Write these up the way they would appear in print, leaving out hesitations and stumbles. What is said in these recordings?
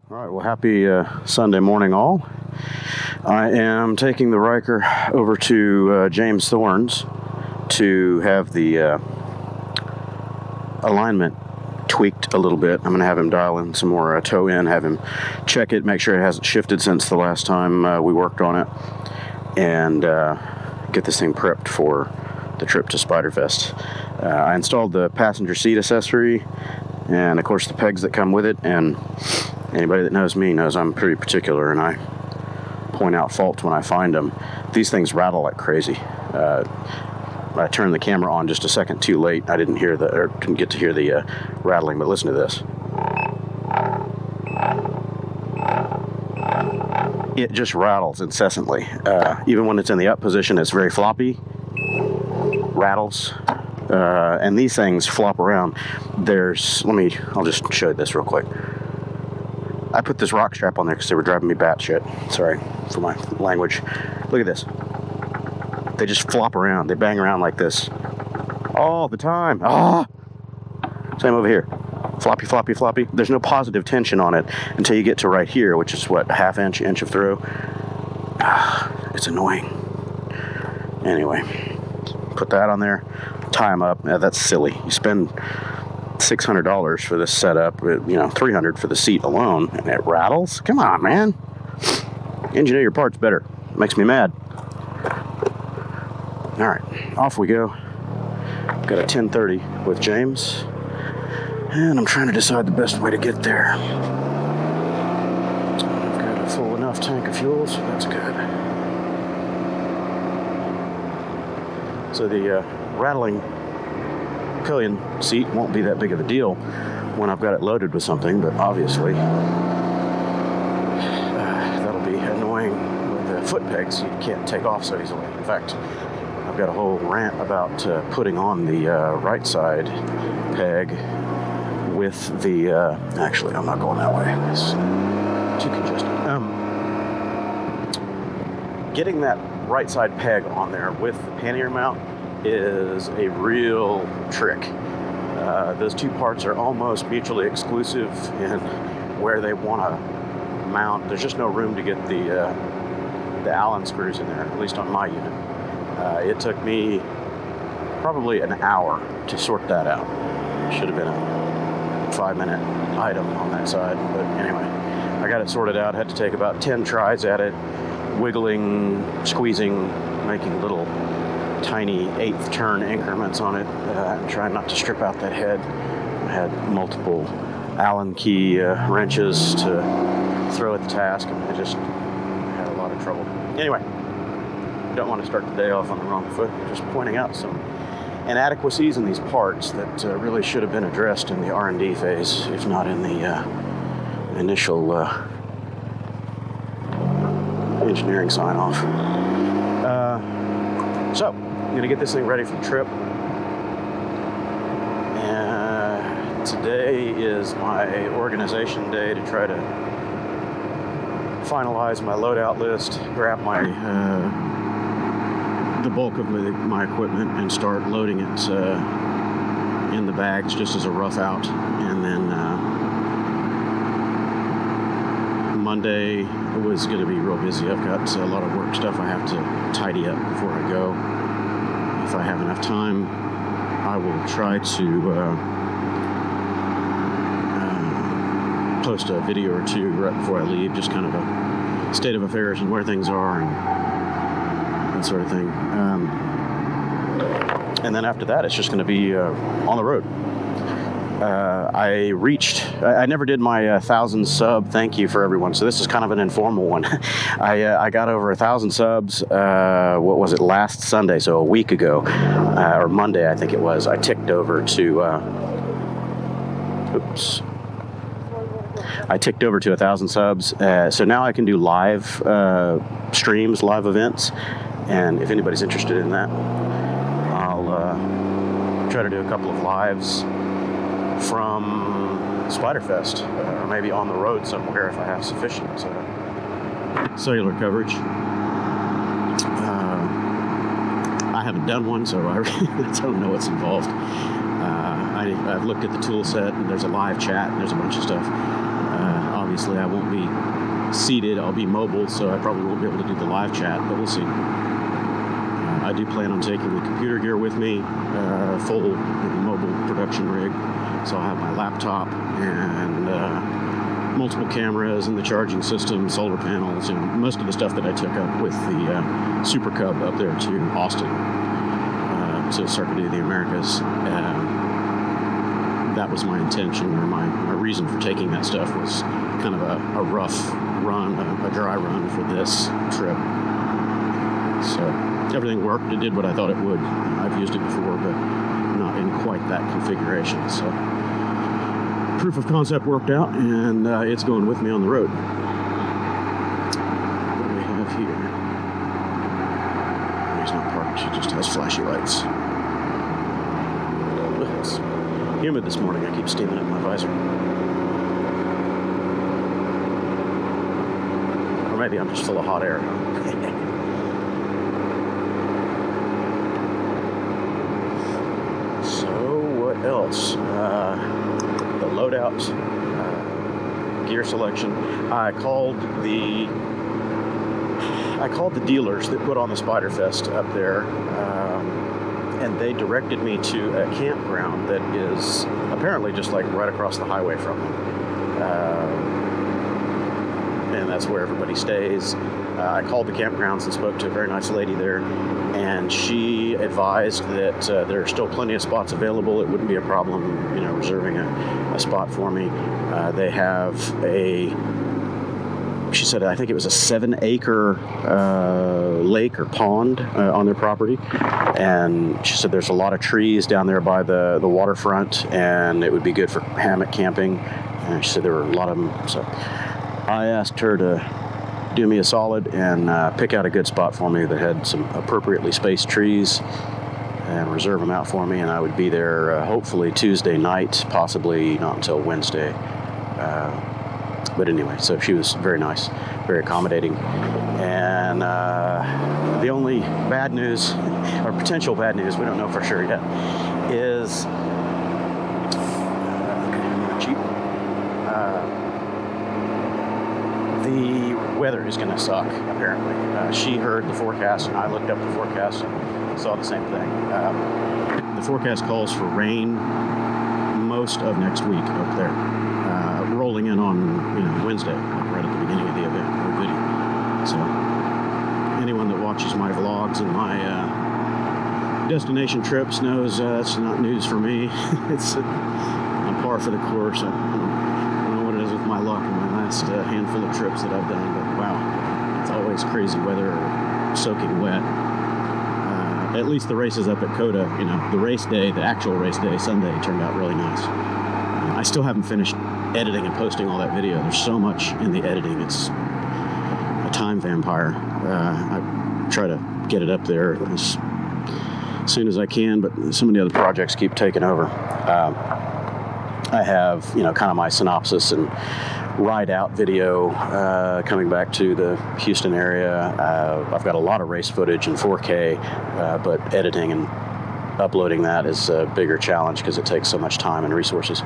All right, well, happy Sunday morning, all. I am taking the Ryker over to James Thorne's to have the alignment tweaked a little bit. I'm going to have him dial in some more toe in, have him check it, make sure it hasn't shifted since the last time we worked on it, and get this thing prepped for the trip to Spyderfest. I installed the passenger seat accessory and, of course, the pegs that come with it, and anybody that knows me knows I'm pretty particular, and I point out faults when I find them. These things rattle like crazy. I turned the camera on just a second too late. I didn't get to hear the rattling, but listen to this. It just rattles incessantly. Even when it's in the up position, it's very floppy, rattles, and these things flop around. I'll just show you this real quick. I put this rock strap on there because they were driving me batshit. Sorry for my language. Look at this. They just flop around. They bang around like this all the time. Same over here. Floppy, floppy, floppy. There's no positive tension on it until you get to right here, which is what, a half inch of throw. It's annoying. Anyway, put that on there. Tie them up. That's silly. You spend $600 for this setup, $300 for the seat alone, and it rattles? Come on, man. Engineer your parts better. Makes me mad. All right, off we go. Got a 10:30 with James, and I'm trying to decide the best way to get there. I've got a full enough tank of fuel, so that's good. So the rattling pillion seat won't be that big of a deal when I've got it loaded with something, but obviously that'll be annoying with the foot pegs. You can't take off so easily. In fact, I've got a whole rant about putting on the right side peg with the actually I'm not going that way, it's too congested. Getting that right side peg on there with the pannier mount is a real trick. Those two parts are almost mutually exclusive in where they want to mount. There's just no room to get the Allen screws in there, at least on my unit. It took me probably an hour to sort that out. Should have been a 5-minute item on that side, but anyway, I got it sorted out. Had to take about 10 tries at it, wiggling, squeezing, making little tiny 1/8 turn increments on it, and trying not to strip out that head. I had multiple Allen key wrenches to throw at the task, and I just had a lot of trouble. Anyway, don't want to start the day off on the wrong foot. Just pointing out some inadequacies in these parts that really should have been addressed in the R&D phase, if not in the initial engineering sign-off. So, I'm going to get this thing ready for the trip. And today is my organization day to try to finalize my loadout list, grab my the bulk of my equipment and start loading it in the bags just as a rough out. And then Monday was going to be real busy. I've got a lot of work stuff I have to tidy up before I go. If I have enough time, I will try to post a video or two right before I leave, just kind of a state of affairs and where things are and that sort of thing. And then after that, it's just going to be on the road. I never did my 1,000 sub thank you for everyone, so this is kind of an informal one. I got over 1,000 subs, what was it, last Sunday, so a week ago, or Monday I think it was. I ticked over to, I ticked over to 1,000 subs, so now I can do live streams, live events, and if anybody's interested in that, I'll try to do a couple of lives from Spyderfest, or maybe on the road somewhere if I have sufficient cellular coverage. I haven't done one, so I don't know what's involved. I've looked at the tool set, and there's a live chat, and there's a bunch of stuff. obviously I won't be seated, I'll be mobile, so I probably won't be able to do the live chat, but we'll see. I do plan on taking the computer gear with me, full mobile production rig, so I'll have my laptop and multiple cameras and the charging system, solar panels, and most of the stuff that I took up with the Super Cub up there to Austin, to Circuit of the Americas. That was my intention, or my reason for taking that stuff was kind of a rough run, a dry run for this trip. So everything worked. It did what I thought it would. I've used it before, but not in quite that configuration. So proof of concept worked out, and it's going with me on the road. What do we have here? He's not parked. She just has flashy lights. It's humid this morning. I keep steaming up my visor. Or maybe I'm just full of hot air. So what else? The loadout, gear selection. I called the dealers that put on the Spyderfest up there, and they directed me to a campground that is apparently just like right across the highway from them. And that's where everybody stays. I called the campgrounds and spoke to a very nice lady there, and she advised that there are still plenty of spots available. It wouldn't be a problem, reserving a spot for me. They have she said, I think it was a 7-acre lake or pond on their property, and she said there's a lot of trees down there by the waterfront, and it would be good for hammock camping. And she said there were a lot of them. So I asked her to do me a solid and pick out a good spot for me that had some appropriately spaced trees and reserve them out for me, and I would be there hopefully Tuesday night, possibly not until Wednesday. But anyway, so she was very nice, very accommodating. And the only bad news, or potential bad news, we don't know for sure yet, is the weather is going to suck, apparently. She heard the forecast, and I looked up the forecast and saw the same thing. The forecast calls for rain most of next week up there, rolling in on Wednesday, like right at the beginning of the event or video. So anyone that watches my vlogs and my destination trips knows that's not news for me. It's on par for the course. I don't know what it is with my luck in my last handful of trips that I've done, but wow, it's always crazy weather or soaking wet. At least the races up at Coda, the race day, the actual race day, Sunday, turned out really nice. I still haven't finished editing and posting all that video. There's so much in the editing. It's a time vampire. I try to get it up there as soon as I can, but some of the other projects keep taking over. I have, kind of my synopsis and ride out video coming back to the Houston area. I've got a lot of race footage in 4K, but editing and uploading that is a bigger challenge because it takes so much time and resources.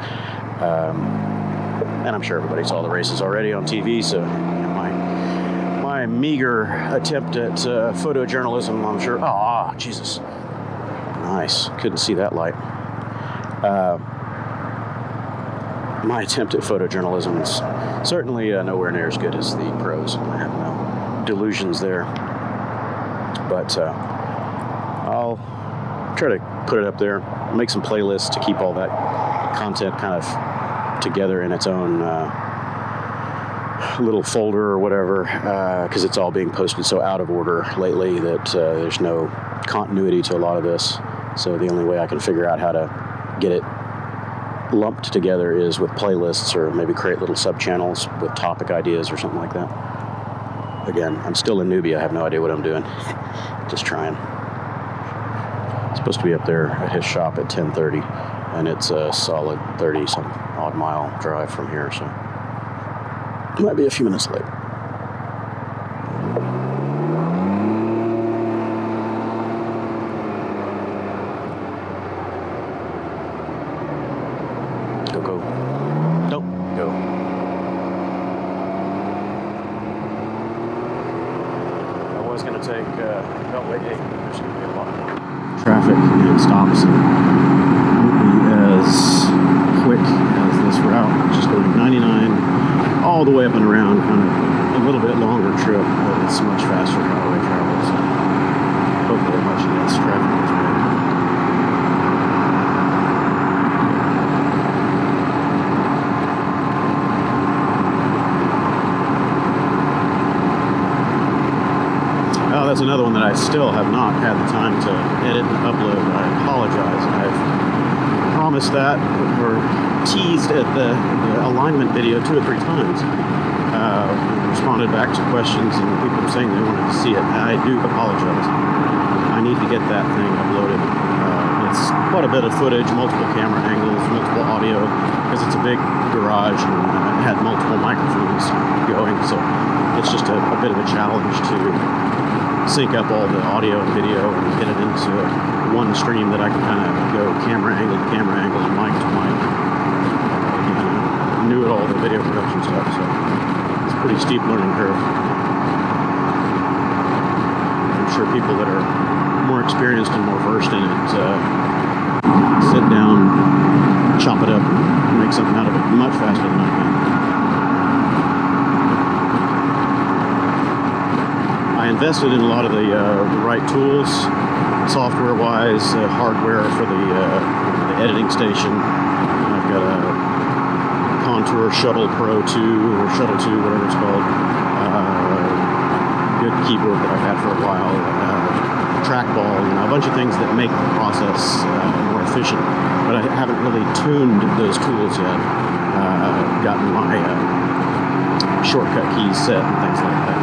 And I'm sure everybody saw the races already on TV, so my meager attempt at photojournalism, I'm sure. Oh, Jesus. Nice. Couldn't see that light. My attempt at photojournalism is certainly nowhere near as good as the pros. I have no delusions there. But I'll try to put it up there, make some playlists to keep all that content kind of together in its own little folder or whatever, because it's all being posted so out of order lately that there's no continuity to a lot of this. So the only way I can figure out how to get it lumped together is with playlists, or maybe create little sub-channels with topic ideas or something like that. Again, I'm still a newbie. I have no idea what I'm doing. Just trying. I'm supposed to be up there at his shop at 10:30, and it's a solid 30-some odd mile drive from here, so might be a few minutes late. Go. Don't go. going to take Beltway 8. There's going to be a lot more traffic and stops. It won't be as quick as this route, just going 99 all the way up and around, kind of a little bit longer trip, but it's much faster highway travel, so hopefully much less traffic as well. Oh, that's another one that I still have not had the time to edit and upload. I apologize. I've promised that, or teased at the alignment video 2 or 3 times. Responded back to questions and people saying they wanted to see it. I do apologize. I need to get that thing uploaded. It's quite a bit of footage, multiple camera angles, multiple audio, because it's a big garage and had multiple microphones going, so it's just a bit of a challenge to sync up all the audio and video and get it into one stream that I can kind of go camera angle to camera angle and mic to mic. I'm new at all the video production stuff, so it's a pretty steep learning curve. I'm sure people that are more experienced and more versed in it sit down, chop it up, and make something out of it much faster than I can. I invested in a lot of the right tools, software-wise, hardware for the editing station. I've got a Contour Shuttle Pro 2 or Shuttle 2, whatever it's called. Good keyboard that I've had for a while. Trackball, a bunch of things that make the process more efficient. But I haven't really tuned those tools yet. Gotten my shortcut keys set and things like that.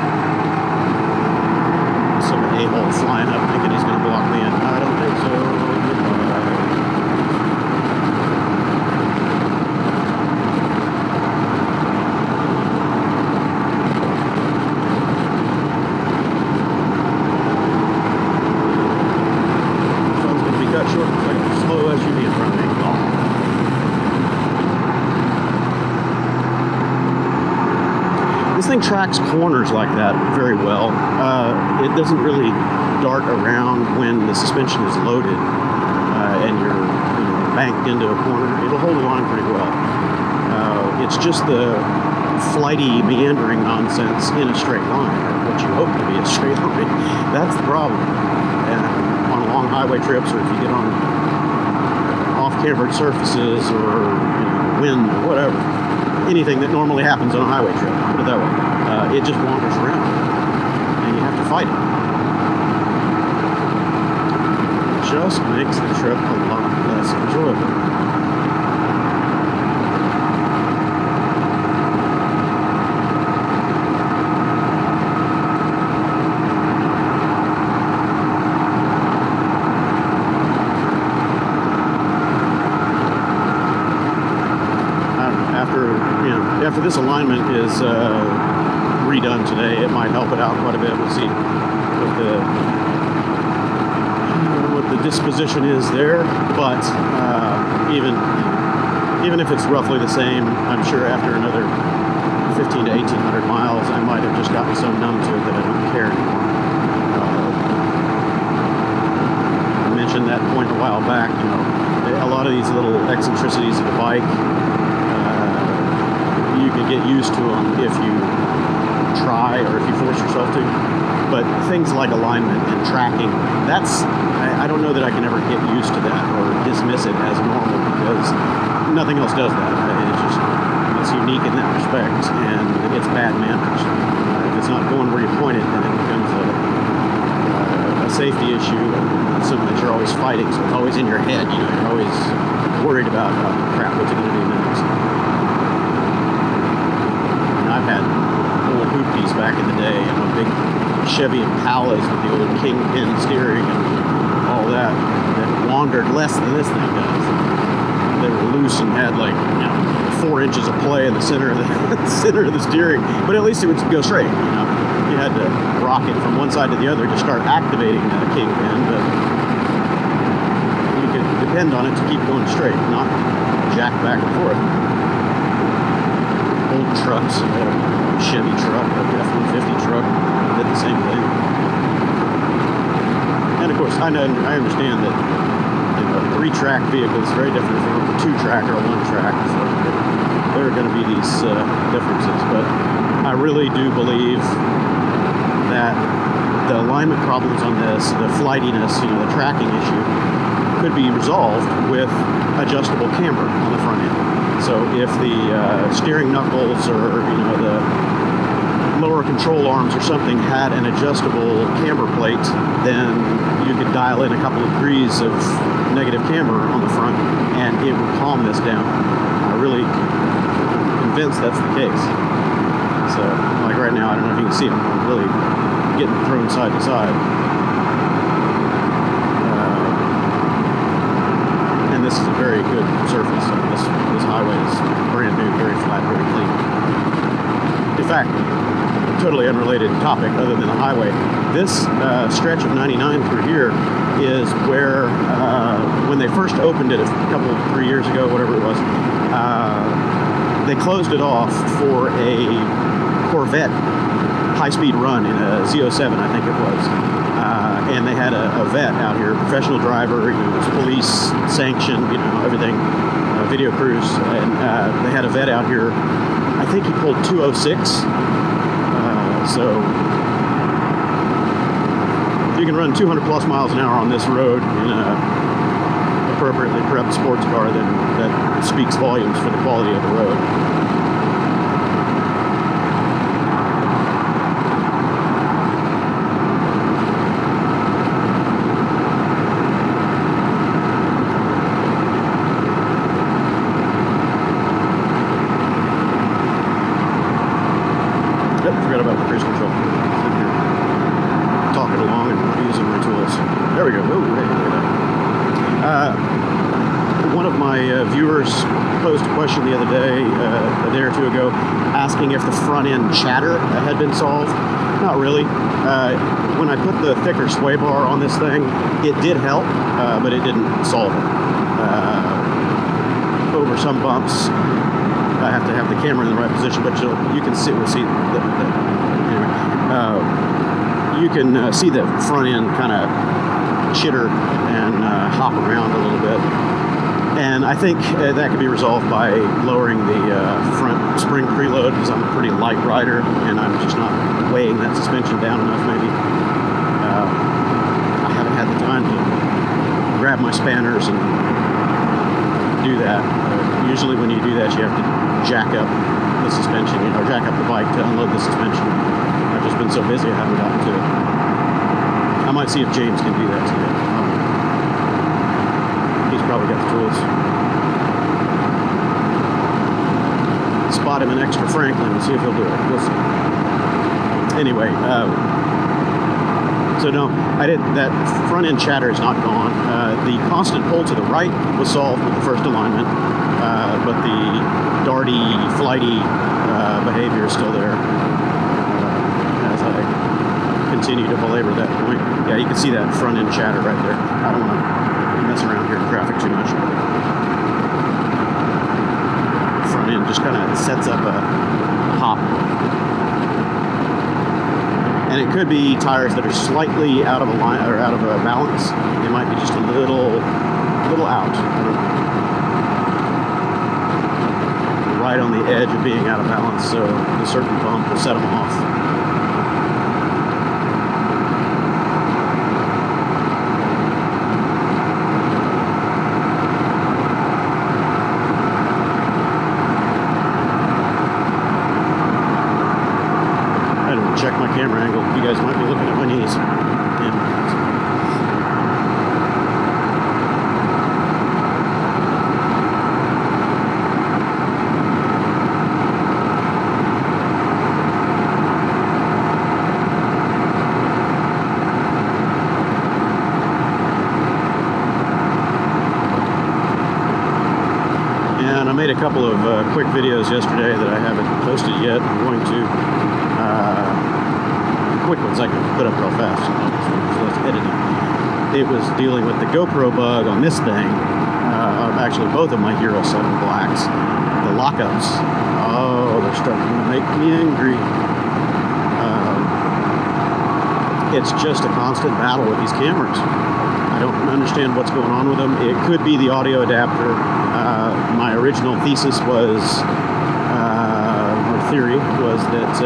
Some a-hole flying up thinking he's going to block me in. I don't think so. Phone's going to be cut short. It's like a slow SUV in front of me. This thing tracks corners like that very well. It doesn't really dart around when the suspension is loaded and you're banked into a corner. It'll hold the line pretty well. It's just the flighty, meandering nonsense in a straight line, or what you hope to be a straight line. That's the problem. And on long highway trips, or if you get on off-cambered surfaces or wind or whatever, anything that normally happens on a highway trip, put it that way, it just wanders around, and you have to fight it. It just makes the trip a lot less enjoyable. After this alignment is redone today, it might help it out quite a bit. We'll see what the disposition is there. But even if it's roughly the same, I'm sure after another 15 to 1,800 miles, I might have just gotten so numb to it that I don't care anymore. I mentioned that point a while back. A lot of these little eccentricities of the bike, you can get used to them if you try or if you force yourself to. But things like alignment and tracking, I don't know that I can ever get used to that or dismiss it as normal, because nothing else does that. It's unique in that respect, and it's bad manners. If it's not going where you point it, then it becomes a safety issue, and something that you're always fighting, so it's always in your head. You're always worried about, crap, what's it going to do next? I've had old hoopties back in the day, big Chevy Impalas with the old kingpin steering and all that wandered less than this thing does. They were loose and had 4 inches of play in the center of the center of the steering, but at least it would go straight. You had to rock it from one side to the other to start activating that kingpin, but you could depend on it to keep going straight, not jack back and forth. Old trucks, Chevy truck, a F-150 truck, did the same thing. I understand that a 3-track vehicle is very different from a 2-track or a 1-track. So there are going to be these differences, but I really do believe that the alignment problems on this, the flightiness, the tracking issue, could be resolved with adjustable camber on the front end. So if the steering knuckles or the lower control arms or something had an adjustable camber plate, then you could dial in a couple of degrees of negative camber on the front and it would calm this down. I'm really convinced that's the case. So like right now, I don't know if you can see, I'm really getting thrown side to side. And this is a very good surface. This highway is brand new, very flat, very clean. In fact, totally unrelated topic other than the highway. This stretch of 99 through here is where, when they first opened it a couple, 3 years ago, whatever it was, they closed it off for a Corvette high-speed run in a Z07, I think it was. And they had a vet out here, professional driver, it was police sanctioned, everything, video crews, and they had a vet out here. I think he pulled 206. So you can run 200 plus miles an hour on this road in a appropriately prepped sports car, then that speaks volumes for the quality of the road. Forgot about the cruise control. Sitting here talking along and not using my tools. There we go. Oh, hey, look at that. One of my viewers posed a question the other day, a day or two ago, asking if the front end chatter had been solved. Not really. When I put the thicker sway bar on this thing, it did help, but it didn't solve it. Over some bumps, I have to have the camera in the right position, but you can see, you can see the front end kind of chitter and hop around a little bit. And I think that could be resolved by lowering the front spring preload, because I'm a pretty light rider and I'm just not weighing that suspension down enough maybe. I haven't had the time to grab my spanners and do that. Usually when you do that, you have to jack up the suspension, or jack up the bike to unload the suspension. I've just been so busy I haven't gotten to it. I might see if James can do that today. He's probably got the tools. Spot him an extra Franklin and see if he'll do it. We'll see. Anyway, so no, I didn't. That front end chatter is not gone. The constant pull to the right was solved with the first alignment, but the darty, flighty behavior is still there. As I continue to belabor that point, yeah, you can see that front end chatter right there. I don't want to mess around here in traffic too much. Front end just kind of sets up a hop. And it could be tires that are slightly out of a line or out of a balance. They might be just a little out. Right on the edge of being out of balance, so a certain bump will set them off. Check my camera angle. You guys might be looking at my knees. And I made a couple of quick videos yesterday that I haven't posted yet. I'm going to quick ones I can put up real fast. So let's edit it. It was dealing with the GoPro bug on this thing. Actually, both of my Hero 7 Blacks. The lockups. Oh, they're starting to make me angry. It's just a constant battle with these cameras. I don't understand what's going on with them. It could be the audio adapter. My original thesis was, or theory was that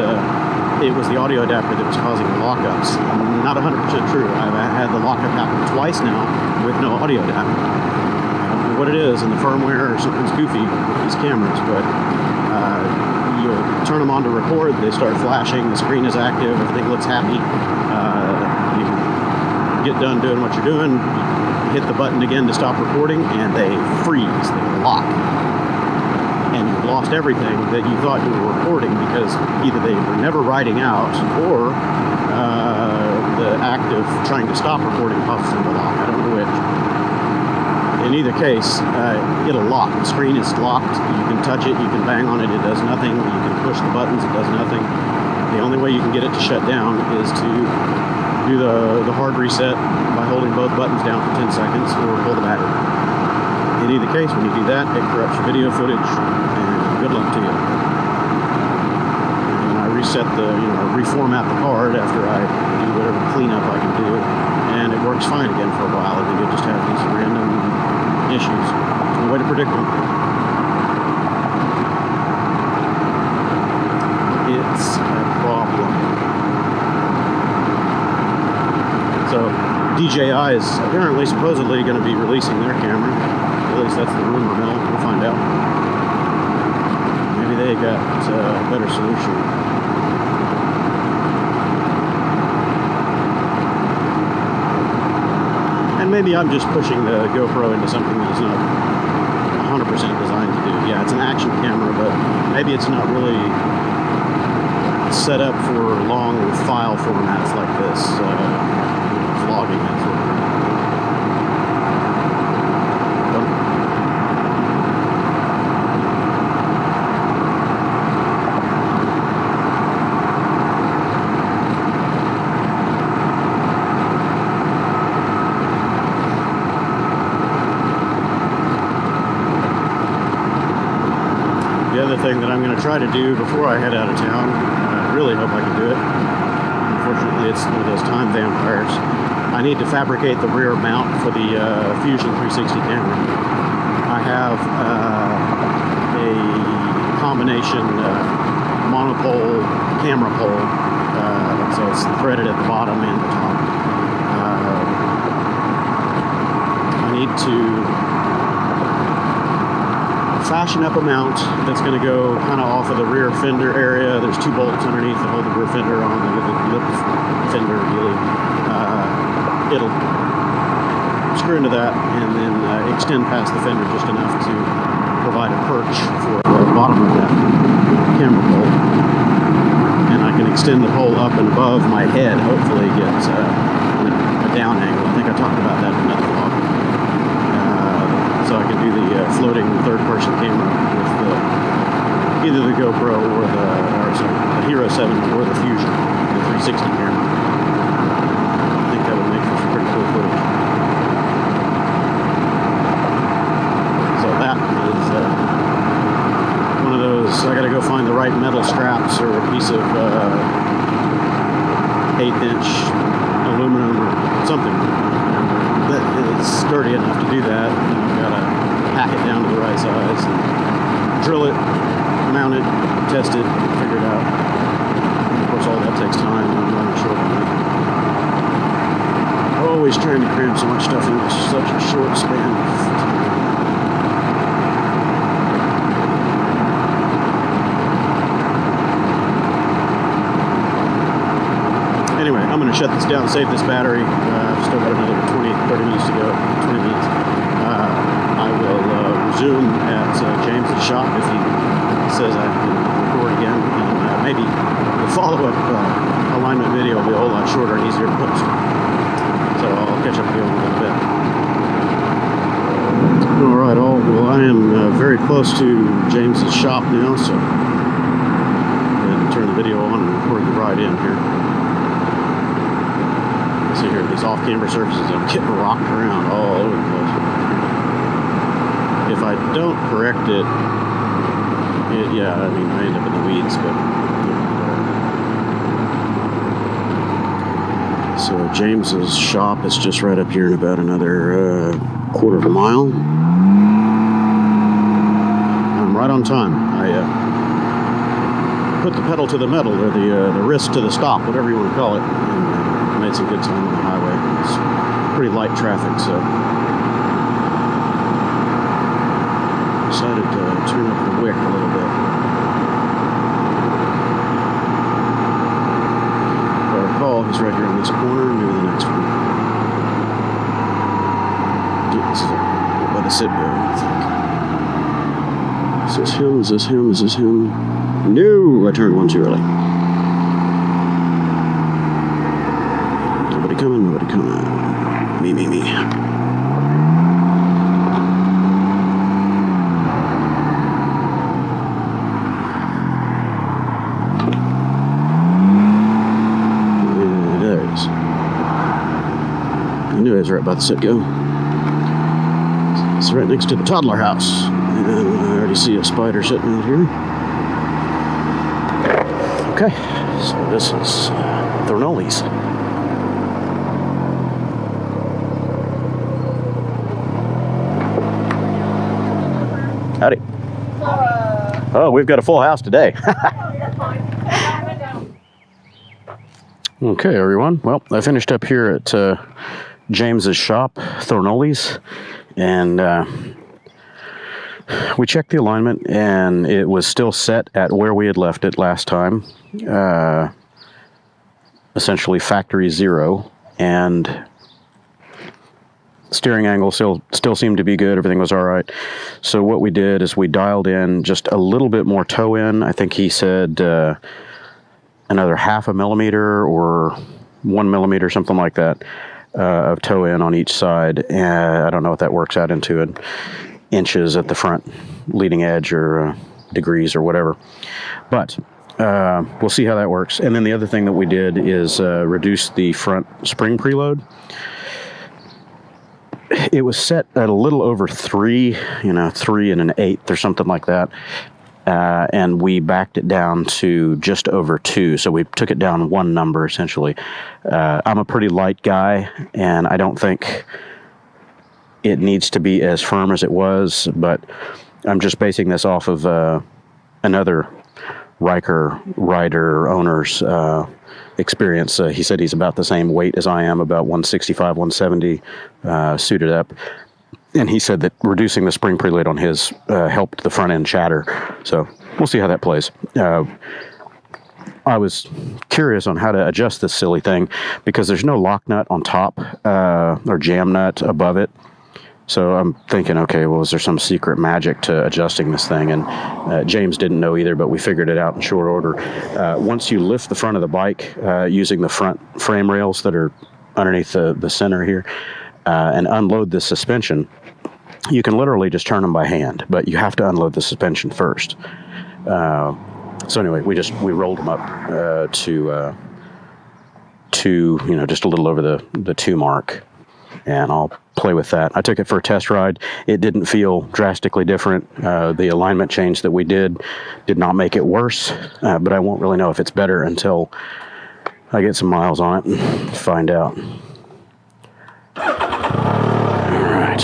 it was the audio adapter that was causing the lockups. Not 100% true. I've had the lockup happen twice now with no audio adapter. I don't know what it is in the firmware or something's goofy with these cameras, but you turn them on to record, they start flashing, the screen is active, everything looks happy. You get done doing what you're doing, hit the button again to stop recording, and they freeze, they lock. And you've lost everything that you thought you were recording because either they were never writing out or the act of trying to stop recording causes them to lock. I don't know which. In either case, it'll lock. The screen is locked. You can touch it, you can bang on it, it does nothing. You can push the buttons, it does nothing. The only way you can get it to shut down is to do the hard reset by holding both buttons down for 10 seconds or pull the battery. In either case, when you do that, it corrupts your video footage, and good luck to you. And I reset reformat the card after I do whatever cleanup I can do, and it works fine again for a while, and then you'll just have these random issues. There's no way to predict them. It's a problem. So DJI is apparently supposedly going to be releasing their camera. At least that's the rumor mill. We'll find out. Maybe they got a better solution. And maybe I'm just pushing the GoPro into something that it's not 100% designed to do. Yeah, it's an action camera, but maybe it's not really set up for long file formats like this. Vlogging, that sort of thing. The other thing that I'm going to try to do before I head out of town, I really hope I can do it. Unfortunately, it's one of those time vampires. I need to fabricate the rear mount for the Fusion 360 camera. I have a combination monopole camera pole, so it's threaded at the bottom and the top. I need to fashion up a mount that's going to go kind of off of the rear fender area. There's two bolts underneath that hold the rear fender on, the lip fender really. It'll screw into that and then extend past the fender just enough to provide a perch for the bottom of that camera pole. And I can extend the pole up and above my head, hopefully get a down angle. I think I talked about that in another vlog. So I can do the floating third-person camera with either the GoPro or the Hero 7 or the Fusion, the 360 camera. I think that would make for some pretty cool footage. So that is one of those. I got to go find the right metal straps or a piece of 8-inch aluminum or something that is sturdy enough to do that. And I've got to hack it down to the right size, and drill it, mount it, test it, figure it out. And of course, all that takes time, and I'm running short on that. Always trying to cram so much stuff into such a short span of time. Anyway, I'm going to shut this down, save this battery. I've still got another 30 minutes to go, 20 minutes. I will resume at James's shop if he says I can record again. And maybe the follow-up alignment video will be a whole lot shorter and easier to post. So I'll catch up with you in a little bit. Alright, well, I am very close to James's shop now, so I'm going to turn the video on and record the ride in here. See here, these off-camera surfaces, I'm getting rocked around all over the place. If I don't correct it, yeah, I mean, I end up in the weeds, but... So James's shop is just right up here in about another quarter of a mile. I'm right on time. I put the pedal to the metal, or the wrist to the stop, whatever you want to call it, and made some good time on the highway. It's pretty light traffic, so decided to turn up the wick a little bit. If I recall, he's right here on this corner, maybe the next one. Yeah, this is by the sit go, I think. Is this him? Is this him? Is this him? No! I turned one too early. Nobody coming, nobody coming. Me. There it is. I knew it was right by the sit-go. It's right next to the toddler house. And I already see a spider sitting out here. Okay, so this is Thornoli's. Howdy. Oh, we've got a full house today. Okay, everyone. Well, I finished up here at James's shop, Thornoli's, and we checked the alignment, and it was still set at where we had left it last time, essentially factory 0, and steering angle still seemed to be good. Everything was all right. So what we did is we dialed in just a little bit more toe in. I think he said another 0.5 millimeter or 1 millimeter, something like that, of toe in on each side. I don't know what that works out into in inches at the front leading edge, or degrees or whatever. But we'll see how that works. And then the other thing that we did is reduce the front spring preload. It was set at a little over 3, 3 1/8 or something like that. And we backed it down to just over 2. So we took it down one number, essentially. I'm a pretty light guy, and I don't think it needs to be as firm as it was, but I'm just basing this off of another Ryker rider owner's experience. He said he's about the same weight as I am, about 165, 170, suited up. And he said that reducing the spring preload on his helped the front end chatter. So we'll see how that plays. I was curious on how to adjust this silly thing, because there's no lock nut on top or jam nut above it. So I'm thinking, okay, well, is there some secret magic to adjusting this thing? And James didn't know either, but we figured it out in short order. Once you lift the front of the bike using the front frame rails that are underneath the center here, and unload the suspension, you can literally just turn them by hand, but you have to unload the suspension first. So anyway, we rolled them up to just a little over the 2 mark, and I'll play with that. I took it for a test ride. It didn't feel drastically different. The alignment change that we did not make it worse, but I won't really know if it's better until I get some miles on it and find out. All right.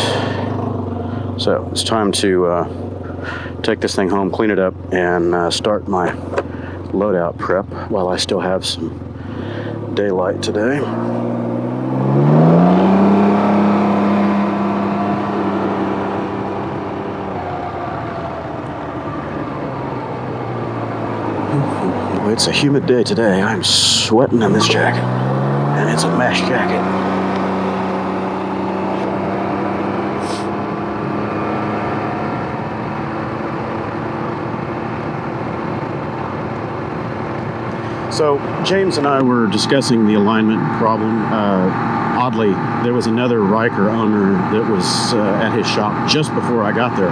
So it's time to take this thing home, clean it up, and start my loadout prep while I still have some daylight today. It's a humid day today. I'm sweating in this jacket, and it's a mesh jacket. So James and I were discussing the alignment problem. Oddly, there was another Ryker owner that was at his shop just before I got there.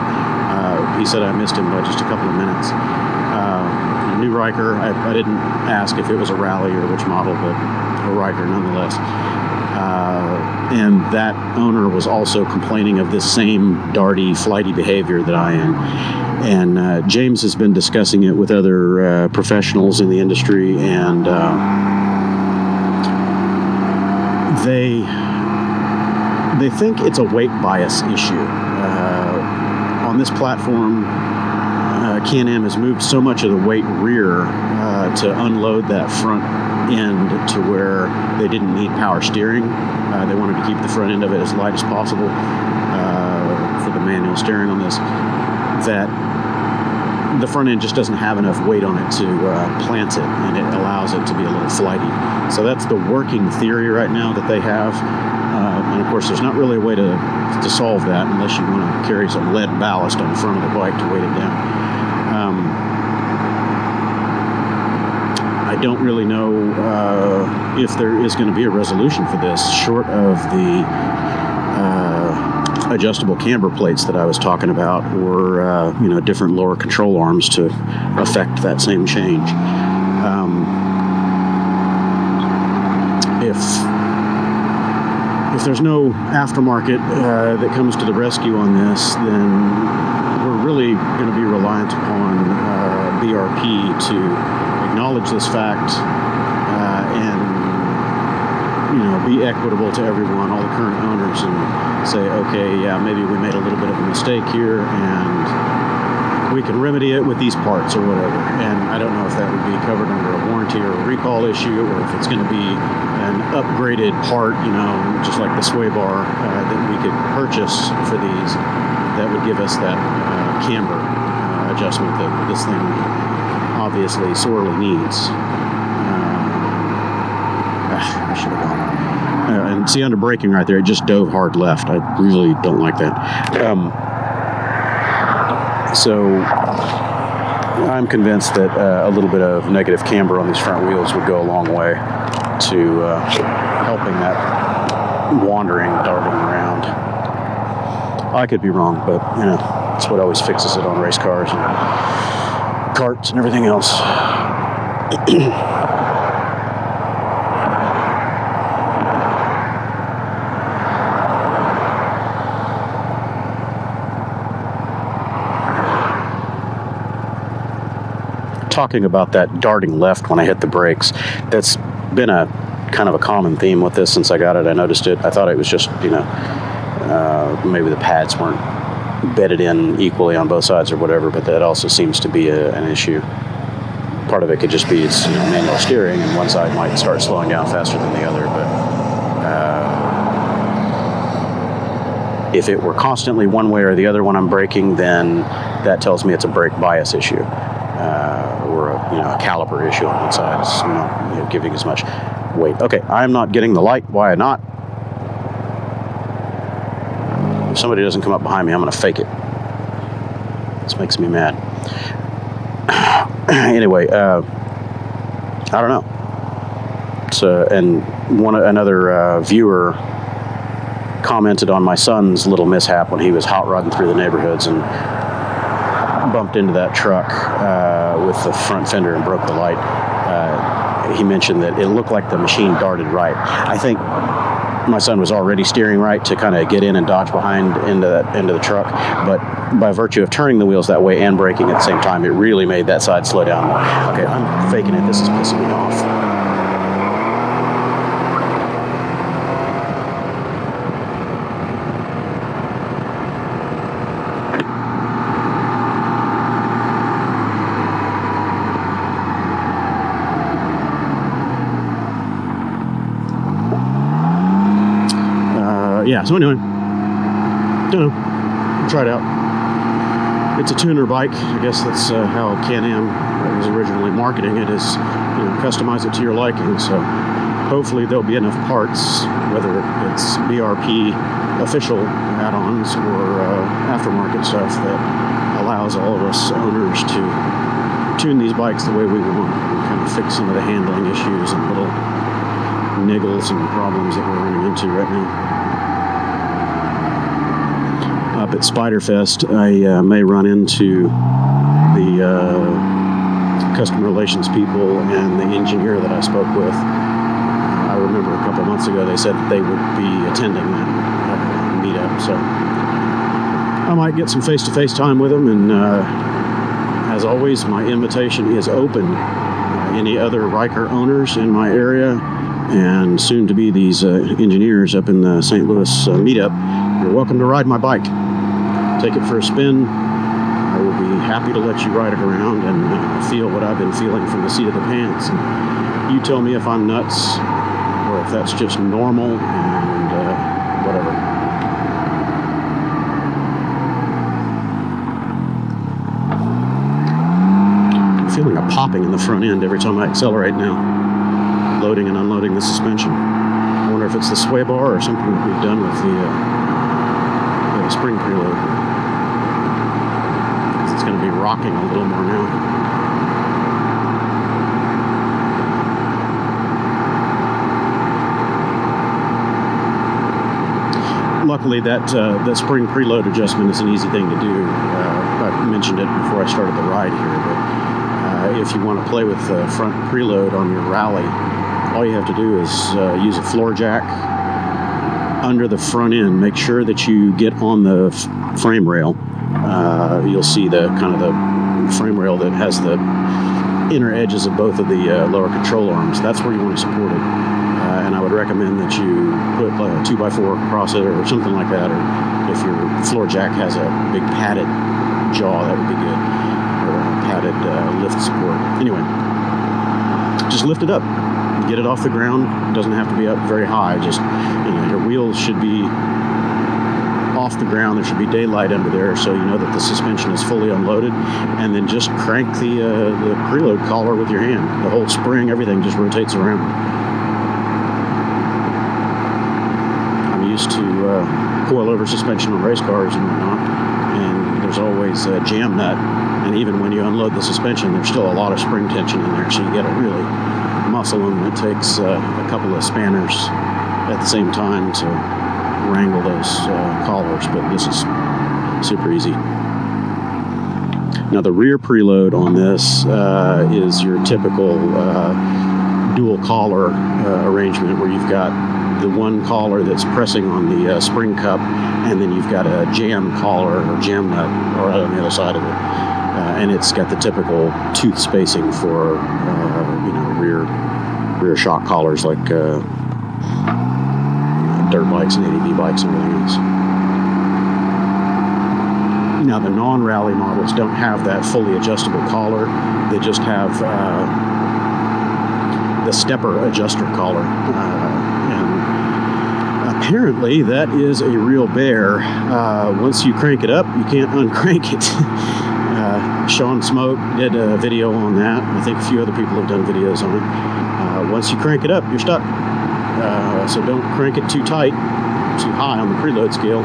He said I missed him by just a couple of minutes. New Ryker. I didn't ask if it was a Rally or which model, but a Ryker nonetheless. And that owner was also complaining of this same darty, flighty behavior that I am. And James has been discussing it with other professionals in the industry, and they think it's a weight bias issue. On this platform, Can-Am has moved so much of the weight rear to unload that front end to where they didn't need power steering. They wanted to keep the front end of it as light as possible for the manual steering on this, that the front end just doesn't have enough weight on it to plant it, and it allows it to be a little flighty. So that's the working theory right now that they have. And of course, there's not really a way to solve that unless you want to carry some lead ballast on the front of the bike to weight it down. I don't really know if there is going to be a resolution for this, short of the adjustable camber plates that I was talking about, or different lower control arms to affect that same change. If there's no aftermarket that comes to the rescue on this, then we're really going to be reliant upon BRP to acknowledge this fact and be equitable to everyone, all the current owners, and say, okay, yeah, maybe we made a little bit of a mistake here, and we can remedy it with these parts or whatever. And I don't know if that would be covered under a warranty or a recall issue, or if it's going to be an upgraded part, just like the sway bar that we could purchase for these, that would give us that camber adjustment that this thing obviously sorely needs. I should have gone. And see, under braking right there, it just dove hard left. I really don't like that. So I'm convinced that a little bit of negative camber on these front wheels would go a long way to helping that wandering, darting around. I could be wrong, but it's what always fixes it on race cars and karts and everything else. Talking about that darting left when I hit the brakes, that's been a kind of a common theme with this since I got it. I noticed it. I thought it was just, maybe the pads weren't bedded in equally on both sides or whatever, but that also seems to be an issue. Part of it could just be it's manual steering, and one side might start slowing down faster than the other, but if it were constantly one way or the other when I'm braking, then that tells me it's a brake bias issue. Or a caliper issue on one side. It's not giving as much weight. Okay, I'm not getting the light. Why not? If somebody doesn't come up behind me, I'm going to fake it. This makes me mad. Anyway, I don't know. So, and another viewer commented on my son's little mishap when he was hot rodding through the neighborhoods and bumped into that truck with the front fender and broke the light. He mentioned that it looked like the machine darted right. I think my son was already steering right to kind of get in and dodge behind into the truck, but by virtue of turning the wheels that way and braking at the same time, it really made that side slow down more. Okay, I'm faking it. This is pissing me off. So anyway, don't know. Try it out. It's a tuner bike. I guess that's how Can-Am was originally marketing it, is customize it to your liking. So hopefully there'll be enough parts, whether it's BRP official add-ons or aftermarket stuff, that allows all of us owners to tune these bikes the way we want and kind of fix some of the handling issues and little niggles and problems that we're running into right now. Up at Spyderfest, I may run into the customer relations people and the engineer that I spoke with. I remember a couple months ago they said that they would be attending that meetup, so I might get some face-to-face time with them. And as always, my invitation is open. Any other Ryker owners in my area, and soon to be these engineers up in the St. Louis meetup, you're welcome to ride my bike. Take it for a spin. I will be happy to let you ride it around and feel what I've been feeling from the seat of the pants. And you tell me if I'm nuts or if that's just normal and whatever. I'm feeling a popping in the front end every time I accelerate now, loading and unloading the suspension. I wonder if it's the sway bar or something that we've done with the spring preload. It's going to be rocking a little more now. Luckily, that spring preload adjustment is an easy thing to do. I mentioned it before I started the ride here, but if you want to play with the front preload on your rally, all you have to do is use a floor jack under the front end. Make sure that you get on the frame rail. You'll see the kind of the frame rail that has the inner edges of both of the lower control arms. That's where you want to support it. And I would recommend that you put like a 2x4 across it or something like that. Or if your floor jack has a big padded jaw, that would be good. Or a padded lift support. Anyway, just lift it up. Get it off the ground. It doesn't have to be up very high. Just, your wheels should be off the ground. There should be daylight under there, so you know that the suspension is fully unloaded. And then just crank the preload collar with your hand. The whole spring, everything just rotates around. I'm used to coil-over suspension on race cars and whatnot, and there's always a jam nut. And even when you unload the suspension, there's still a lot of spring tension in there, so you got to really muscle them. It takes a couple of spanners at the same time to wrangle those collars, but this is super easy. Now the rear preload on this is your typical dual collar arrangement, where you've got the one collar that's pressing on the spring cup, and then you've got a jam collar or jam nut right on the other side of it. And it's got the typical tooth spacing for rear shock collars like dirt bikes and ADV bikes and everything else. Now the non-rally models don't have that fully adjustable collar. They just have the stepper adjuster collar. And apparently that is a real bear. Once you crank it up, you can't uncrank it. Sean Smoke did a video on that. I think a few other people have done videos on it. Once you crank it up, you're stuck. So don't crank it too tight, too high on the preload scale,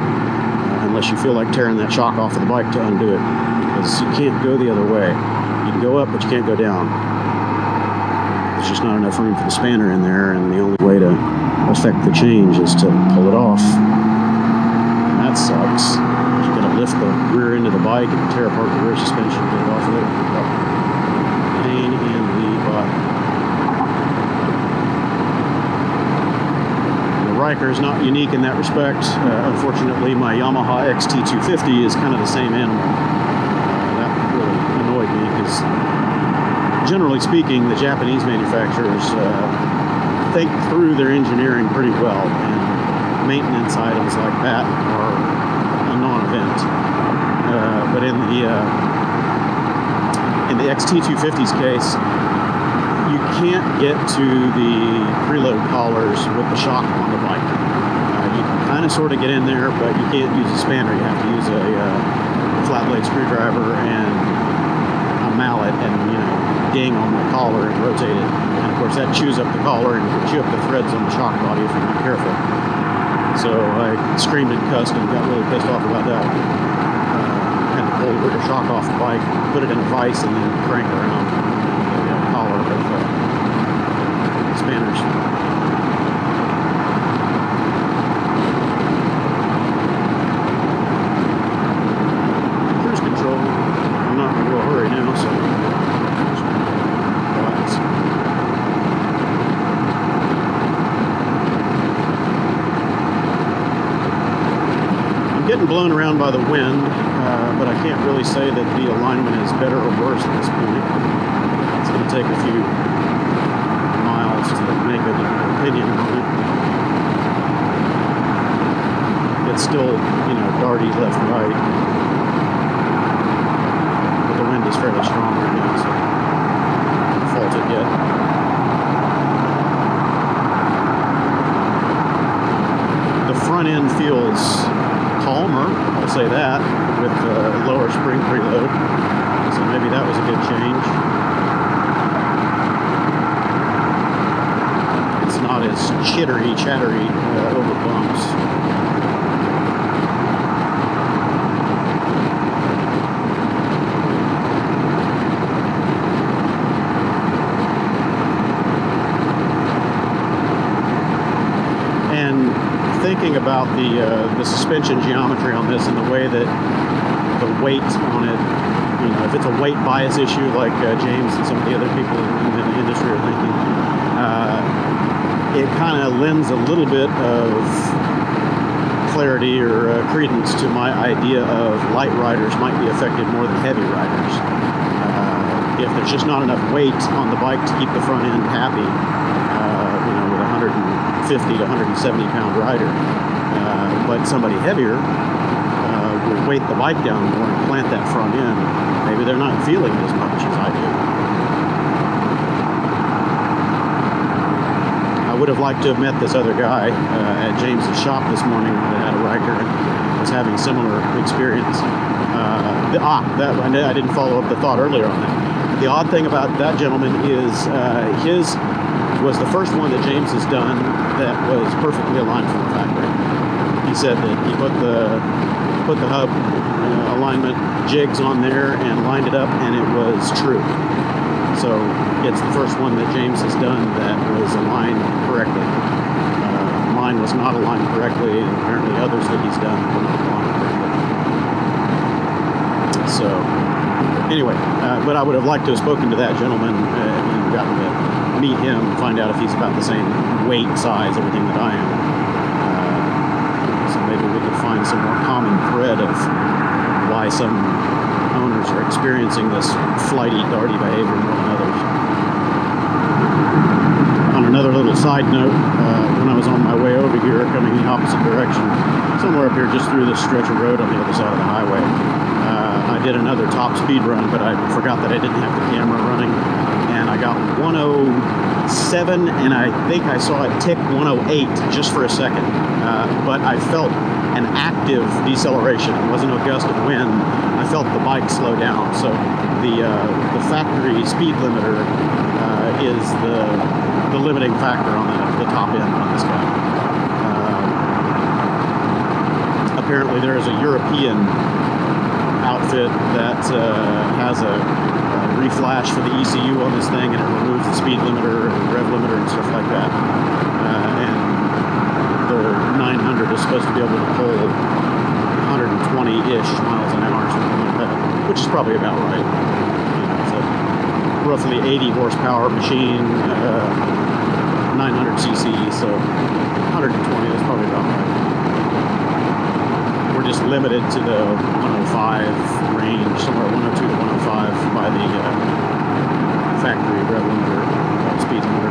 unless you feel like tearing that shock off of the bike to undo it, because you can't go the other way. You can go up, but you can't go down. There's just not enough room for the spanner in there, and the only way to affect the change is to pull it off. And that sucks. You've got to lift the rear end of the bike and tear apart the rear suspension, get it off of it. Pain in the butt. The Ryker is not unique in that respect. Unfortunately, my Yamaha XT250 is kind of the same animal. That really annoyed me, because generally speaking, the Japanese manufacturers think through their engineering pretty well, and maintenance items like that are a non-event. But in the XT250's case, you can't get to the preload collars with the shock on the bike. You can kind of sort of get in there, but you can't use a spanner. You have to use a flat blade screwdriver and a mallet, and ding on the collar and rotate it. And of course that chews up the collar and chew up the threads on the shock body if you're not careful. So I screamed and cussed and got really pissed off about that. Had to pull the shock off the bike, put it in a vise, and then crank around the collar with spanners. Cruise control. I'm not in a real hurry now, so relax. I'm getting blown around by the wind, but I can't really say that the alignment is better or worse at this point. It's going to take a few miles to make an opinion end feels calmer, I'll say that, with the lower spring preload. So maybe that was a good change. It's not as chattery over bumps. Thinking about the suspension geometry on this and the way that the weight on it, you know, if it's a weight bias issue like James and some of the other people in the industry are thinking, it kind of lends a little bit of clarity or credence to my idea of light riders might be affected more than heavy riders. If there's just not enough weight on the bike to keep the front end happy, you know, with 150 to 170 pound rider, but somebody heavier will weight the bike down more and plant that front end. Maybe they're not feeling it as much as I do. I would have liked to have met this other guy at James's shop this morning that had a Ryker and was having similar experience. I didn't follow up the thought earlier on that. The odd thing about that gentleman is his was the first one that James has done that was perfectly aligned from the factory. He said that he put the hub alignment jigs on there and lined it up, and it was true. So it's the first one that James has done that was aligned correctly. Mine was not aligned correctly, and apparently others that he's done were not aligned correctly. So anyway, but I would have liked to have spoken to that gentleman and gotten to meet him, find out if he's about the same weight, size, everything that I am. So maybe we could find some more common thread of why some owners are experiencing this flighty, darty behavior more than others. On another little side note, when I was on my way over here, coming the opposite direction, somewhere up here just through this stretch of road on the other side of the highway, I did another top speed run, but I forgot that I didn't have the camera running, and I got 107, and I think I saw it tick 108 just for a second, but I felt an active deceleration. It wasn't a gust of wind. I felt the bike slow down. So the factory speed limiter is the limiting factor on the top end on this guy. Apparently there is a European outfit that has a reflash for the ECU on this thing, and it removes the speed limiter and rev limiter and stuff like that. And the 900 is supposed to be able to pull 120-ish miles an hour or something like that, which is probably about right. You know, it's a roughly 80 horsepower machine, 900 cc, so 120 is probably about right. We're just limited to the 105 range, somewhere 102 to 105 by the factory rev limiter, speed limiter.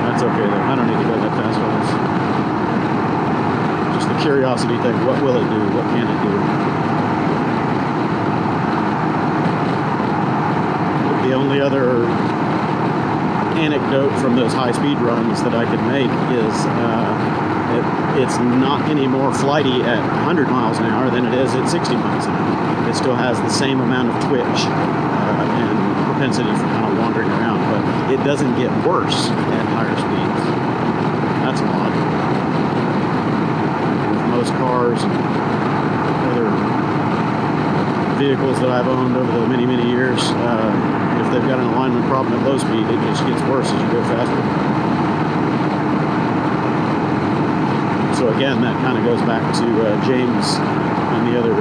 That's okay though, I don't need to go that fast on this. Just the curiosity thing, what will it do, what can it do? The only other anecdote from those high-speed runs that I could make is it's not any more flighty at 100 miles an hour than it is at 60 miles an hour. It still has the same amount of twitch and propensity for kind of wandering around, but it doesn't get worse at higher speeds. That's odd. With most cars and other vehicles that I've owned over the many, many years, if they've got an alignment problem at low speed, it just gets worse as you go faster. So again, that kind of goes back to James and the other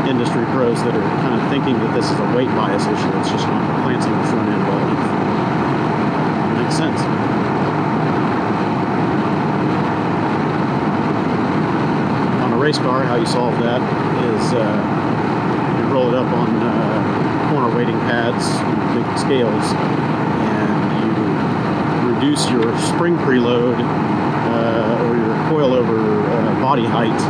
industry pros that are kind of thinking that this is a weight bias issue. It's just not planting the front end well enough. Makes sense. On a race car, how you solve that is you roll it up on corner weighting pads, big scales, and you reduce your spring preload or your coilover body height,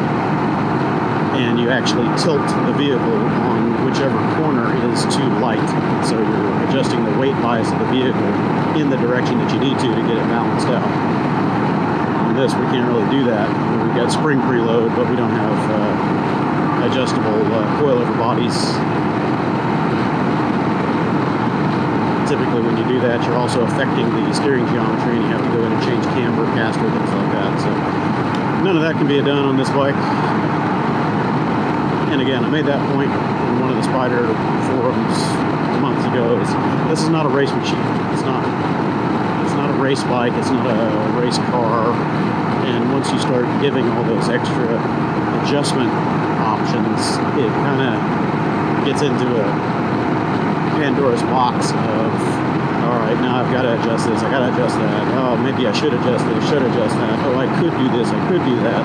and you actually tilt the vehicle on whichever corner is too light. So you're adjusting the weight bias size of the vehicle in the direction that you need to get it balanced out. On this, we can't really do that. We've got spring preload, but we don't have adjustable coilover bodies. Typically, when you do that, you're also affecting the steering geometry, and you have to go in and change camber, caster, things like that. So none of that can be done on this bike. And again, I made that point in one of the Spyder forums months ago. This is not a race machine. It's not a race bike. It's not a race car. And once you start giving all those extra adjustment options, it kind of gets into a Pandora's box of, all right, now I've got to adjust this, I got to adjust that, oh, maybe I should adjust this, should adjust that, oh, I could do this, I could do that.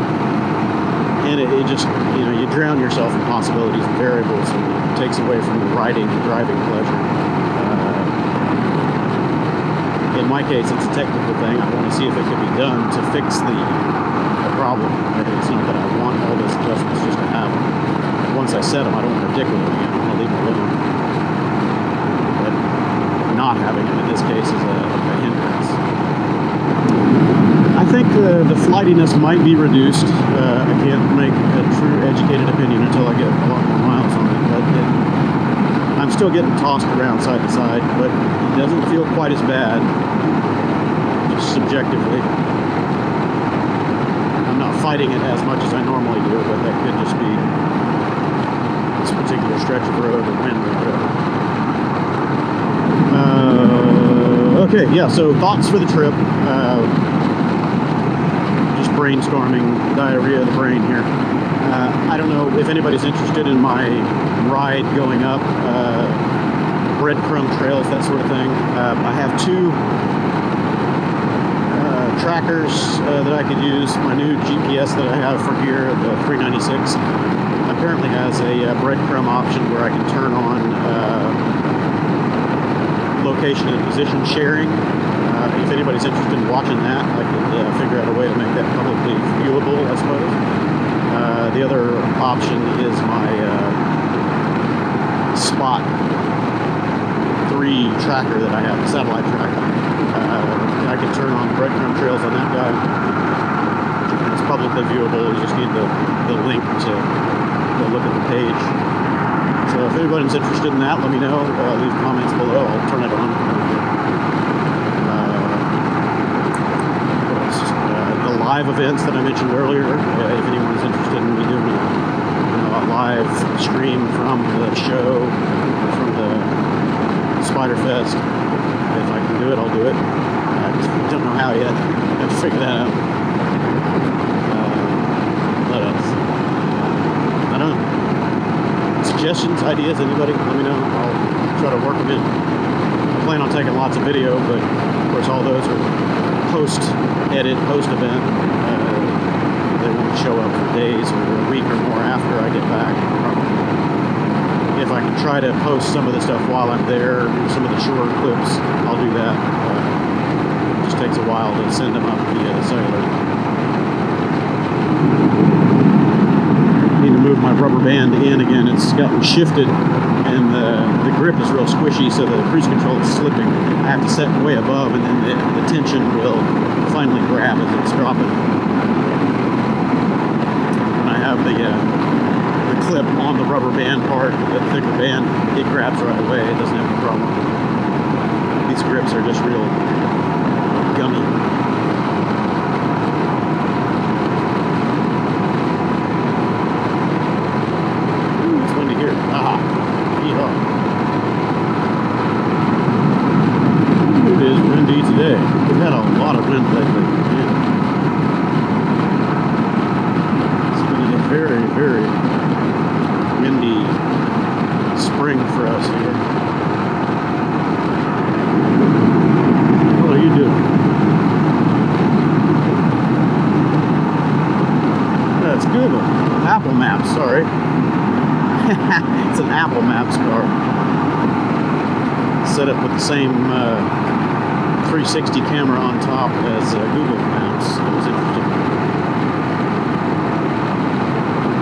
And it just, you drown yourself in possibilities and variables, and it takes away from the riding and driving pleasure. In my case, it's a technical thing. I want to see if it can be done to fix the problem. It's not that I want all those adjustments just to have them. Once I set them, I don't want to dick with them again. I want to leave them alone. Not having it in this case is a hindrance. I think the flightiness might be reduced. I can't make a true educated opinion until I get a lot more miles on it. But I'm still getting tossed around side to side, but it doesn't feel quite as bad, just subjectively. I'm not fighting it as much as I normally do, but that could just be this particular stretch of road or wind or whatever. Okay, yeah, so thoughts for the trip. Just brainstorming, diarrhea of the brain here. I don't know if anybody's interested in my ride going up, bread-crumb trails, that sort of thing. I have two trackers that I could use. My new GPS that I have for here, the 396, apparently has a bread-crumb option where I can turn on location and position sharing. If anybody's interested in watching that, I could figure out a way to make that publicly viewable, I suppose. The other option is my Spot 3 tracker that I have, a satellite tracker. I can turn on breadcrumb trails on that guy. It's publicly viewable. You just need the link to go look at the page. So if anybody's interested in that, let me know. Leave comments below. I'll turn it on. What else? The live events that I mentioned earlier. If anyone's interested in me doing a live stream from the show, from the Spyderfest, if I can do it, I'll do it. I don't know how yet. I have to figure that out. What else? I don't know. Suggestions, ideas, anybody, let me know. I'll try to work them in. I plan on taking lots of video, but of course all those are post-edit, post-event. They won't show up for days or a week or more after I get back. If I can try to post some of the stuff while I'm there, some of the shorter clips, I'll do that. It just takes a while to send them up via the cellular. Need to move my rubber band in again. It's gotten shifted and the grip is real squishy, so the cruise control is slipping. I have to set way above, and then the tension will finally grab as it's dropping. When I have the clip on the rubber band part, the thicker band, it grabs right away. It doesn't have a problem. These grips are just real gummy. Today. We've had a lot of wind lately. Yeah. It's been a very, very windy spring for us here. What are you doing? That's Google. Apple Maps, sorry. It's an Apple Maps car. Set up with the same 360 camera on top as Google Maps. It was interesting.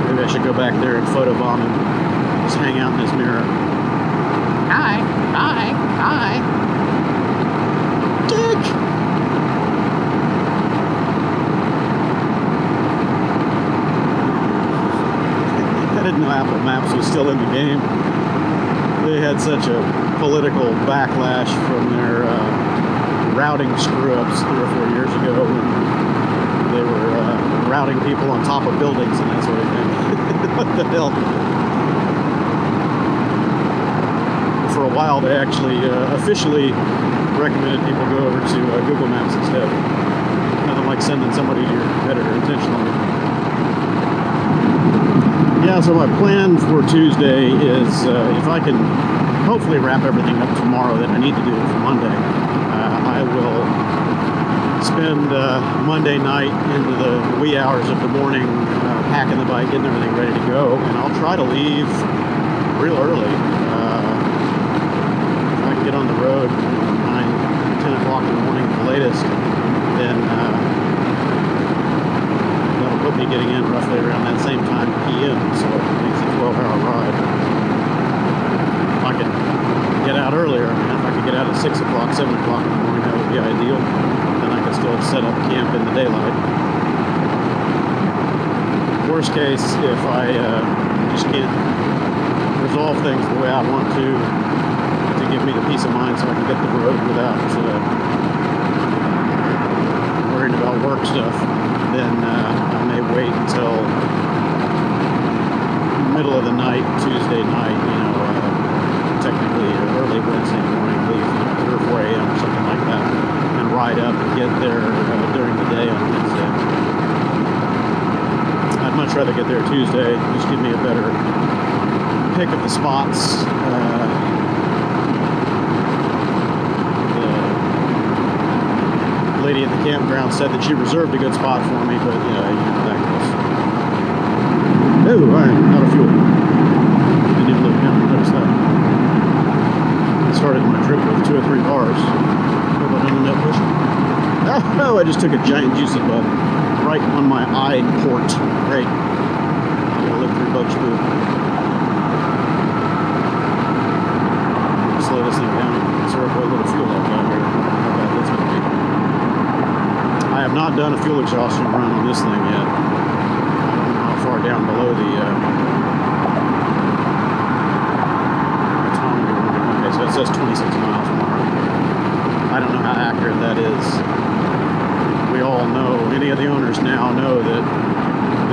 Maybe I should go back there and photobomb and just hang out in his mirror. Hi, hi, hi. was still in the game. They had such a political backlash from their routing screw-ups 3 or 4 years ago when they were routing people on top of buildings and that sort of thing. What the hell? For a while, they actually officially recommended people go over to Google Maps instead. Nothing like sending somebody to your competitor intentionally. Yeah, so my plan for Tuesday is if I can hopefully wrap everything up tomorrow that I need to do for Monday, I will spend Monday night into the wee hours of the morning packing the bike, getting everything ready to go, and I'll try to leave real early. If I can get on the road 9, 10 o'clock in the morning at the latest, then that'll put me getting in roughly around that same time p.m., so it makes a 12-hour ride. If I could get out earlier, if I could get out at 6 o'clock, 7 o'clock in the morning, that would be ideal. Then I could still set up camp in the daylight. Worst case, if I just can't resolve things the way I want to give me the peace of mind so I can get the road without worrying about work stuff, then I may wait until middle of the night, Tuesday night, technically early Wednesday morning, leave 3 or 4 a.m. or something like that, and ride up and get there during the day on Wednesday. I'd much rather get there Tuesday, just give me a better pick of the spots. The lady at the campground said that she reserved a good spot for me, but that goes. Oh, I'm out of fuel. Didn't even look down and notice that. I started my trip with 2 or 3 bars. Hope I didn't end up pushing. Oh, I just took a giant juicy bug right on my eye port. Great. I'm gonna look through bug spoon. Slow this thing down. Syrup a little fuel up down here. How bad that's gonna be. I have not done a fuel exhaustion run on this thing yet. I don't know how far down below the autonomy limit. Okay, so it says 26 miles an hour. I don't know how accurate that is. We all know, any of the owners now know that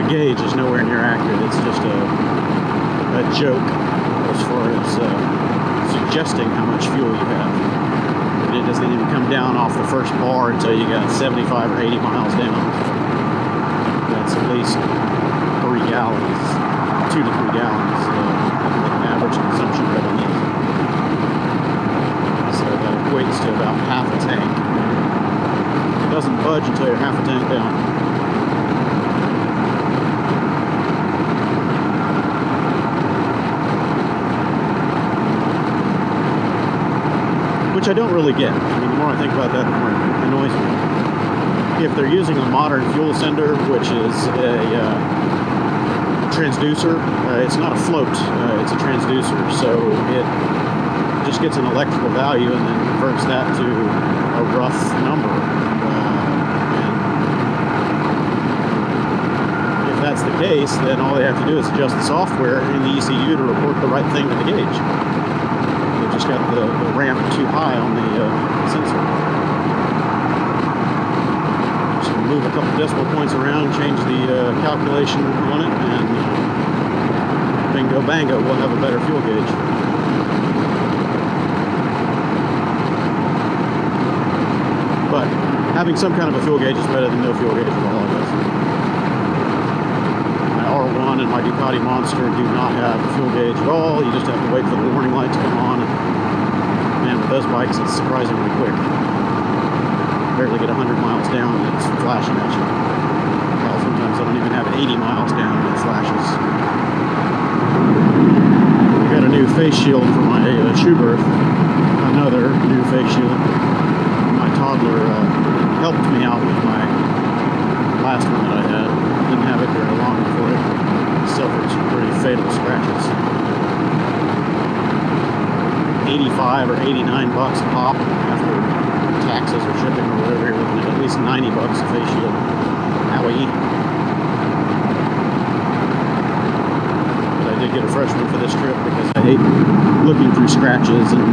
the gauge is nowhere near accurate. It's just a joke as far as suggesting how much fuel you have. It doesn't even come down off the first bar until you got 75 or 80 miles down. That's at least 3 gallons, 2 to 3 gallons average consumption rate on these. So that equates to about half a tank. It doesn't budge until you're half a tank down. Which I don't really get. I mean, the more I think about that, the more it annoys me. If they're using a modern fuel sender, which is a transducer, it's not a float, it's a transducer, so it just gets an electrical value and then converts that to a rough number. And if that's the case, then all they have to do is adjust the software in the ECU to report the right thing to the gauge. Just got the ramp too high on the sensor. Just move a couple decimal points around, change the calculation on it, and bingo bango, we'll have a better fuel gauge. But having some kind of a fuel gauge is better than no fuel gauge at all, I guess. My R1 and my Ducati Monster do not have a fuel gauge at all. You just have to wait for the warning light to come on. Man, with those bikes, it's surprisingly quick. Barely get 100 miles down and it's flashing at you. Well, sometimes I don't even have 80 miles down and it flashes. I got a new face shield for my shoe berth. Another new face shield. My toddler helped me out with my last one that I had. Didn't have it very long before it suffered some pretty fatal scratches. 85 or 89 bucks a pop after taxes or shipping or whatever. You're looking at least 90 bucks a face shield. Howie. But I did get a fresh one for this trip because I hate looking through scratches and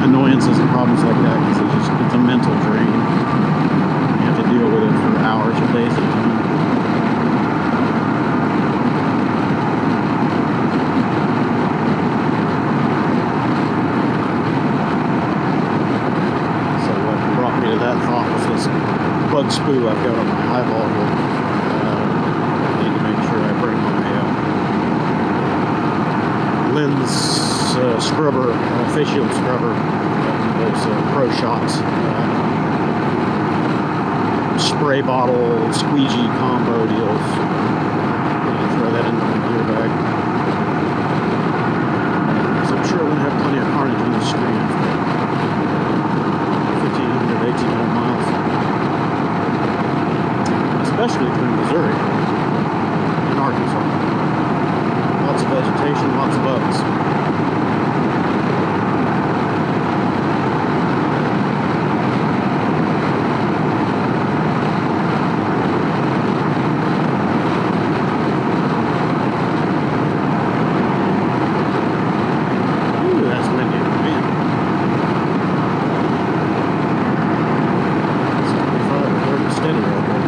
annoyances and problems like that because it's a mental drain. You have to deal with it for hours or days at a time. So what brought me to that thought was this bug spoo I've got on my highball here. I need to make sure I bring my lens scrubber, face shield scrubber, those Pro Shots spray bottle squeegee combo deals. Throw that into my gear bag. So I'm sure I'm going to have plenty of carnage on the screen after 1,500, 1,800 miles. Especially through Missouri and Arkansas. Lots of vegetation, lots of bugs. Ooh, that's windy, man. 75 or 30 steady right there.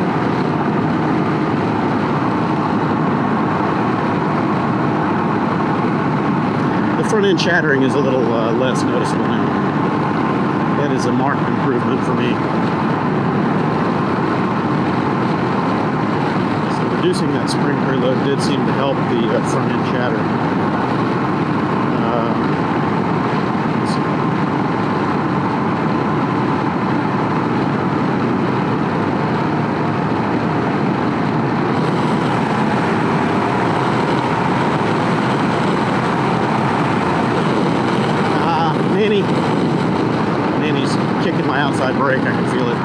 Front end chattering is a little less noticeable now. That is a marked improvement for me. So reducing that spring preload did seem to help the front end chatter. Let's see. Nanny's kicking my outside brake. I can feel it.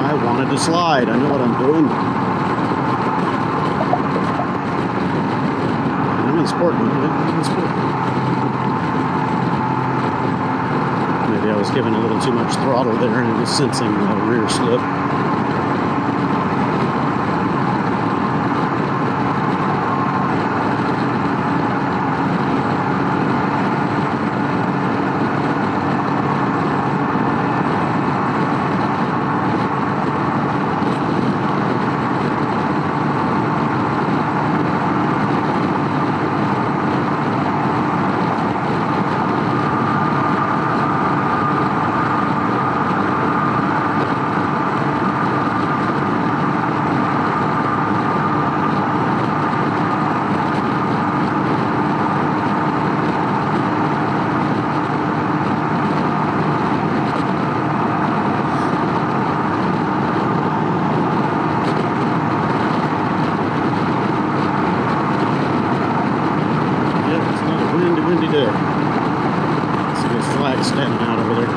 I wanted to slide. I know what I'm doing. I'm in sport mode. I'm in sport. Maybe I was giving a little too much throttle there and it was sensing the rear slip. Standing out over there.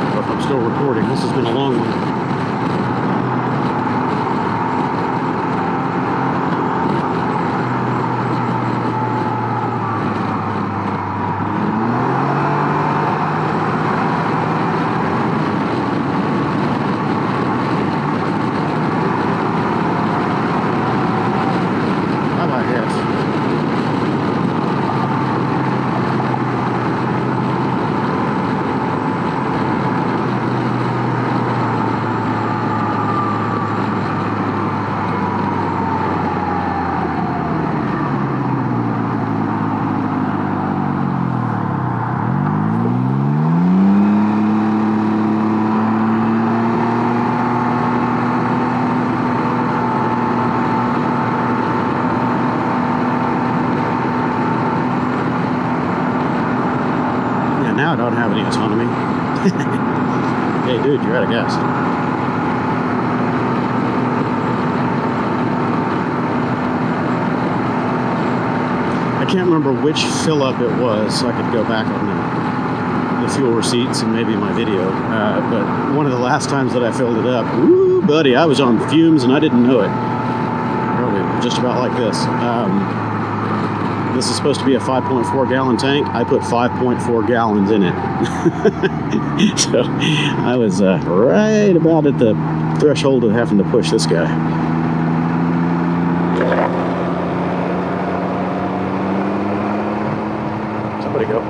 Well, if I'm still recording, this has been a long one. Now I don't have any autonomy. Hey dude, you're out of gas. I can't remember which fill up it was, so I could go back on the fuel receipts and maybe my video. But one of the last times that I filled it up, woo, buddy, I was on fumes and I didn't know it. Probably just about like this. This is supposed to be a 5.4 gallon tank. I put 5.4 gallons in it. So I was right about at the threshold of having to push this guy. Somebody go.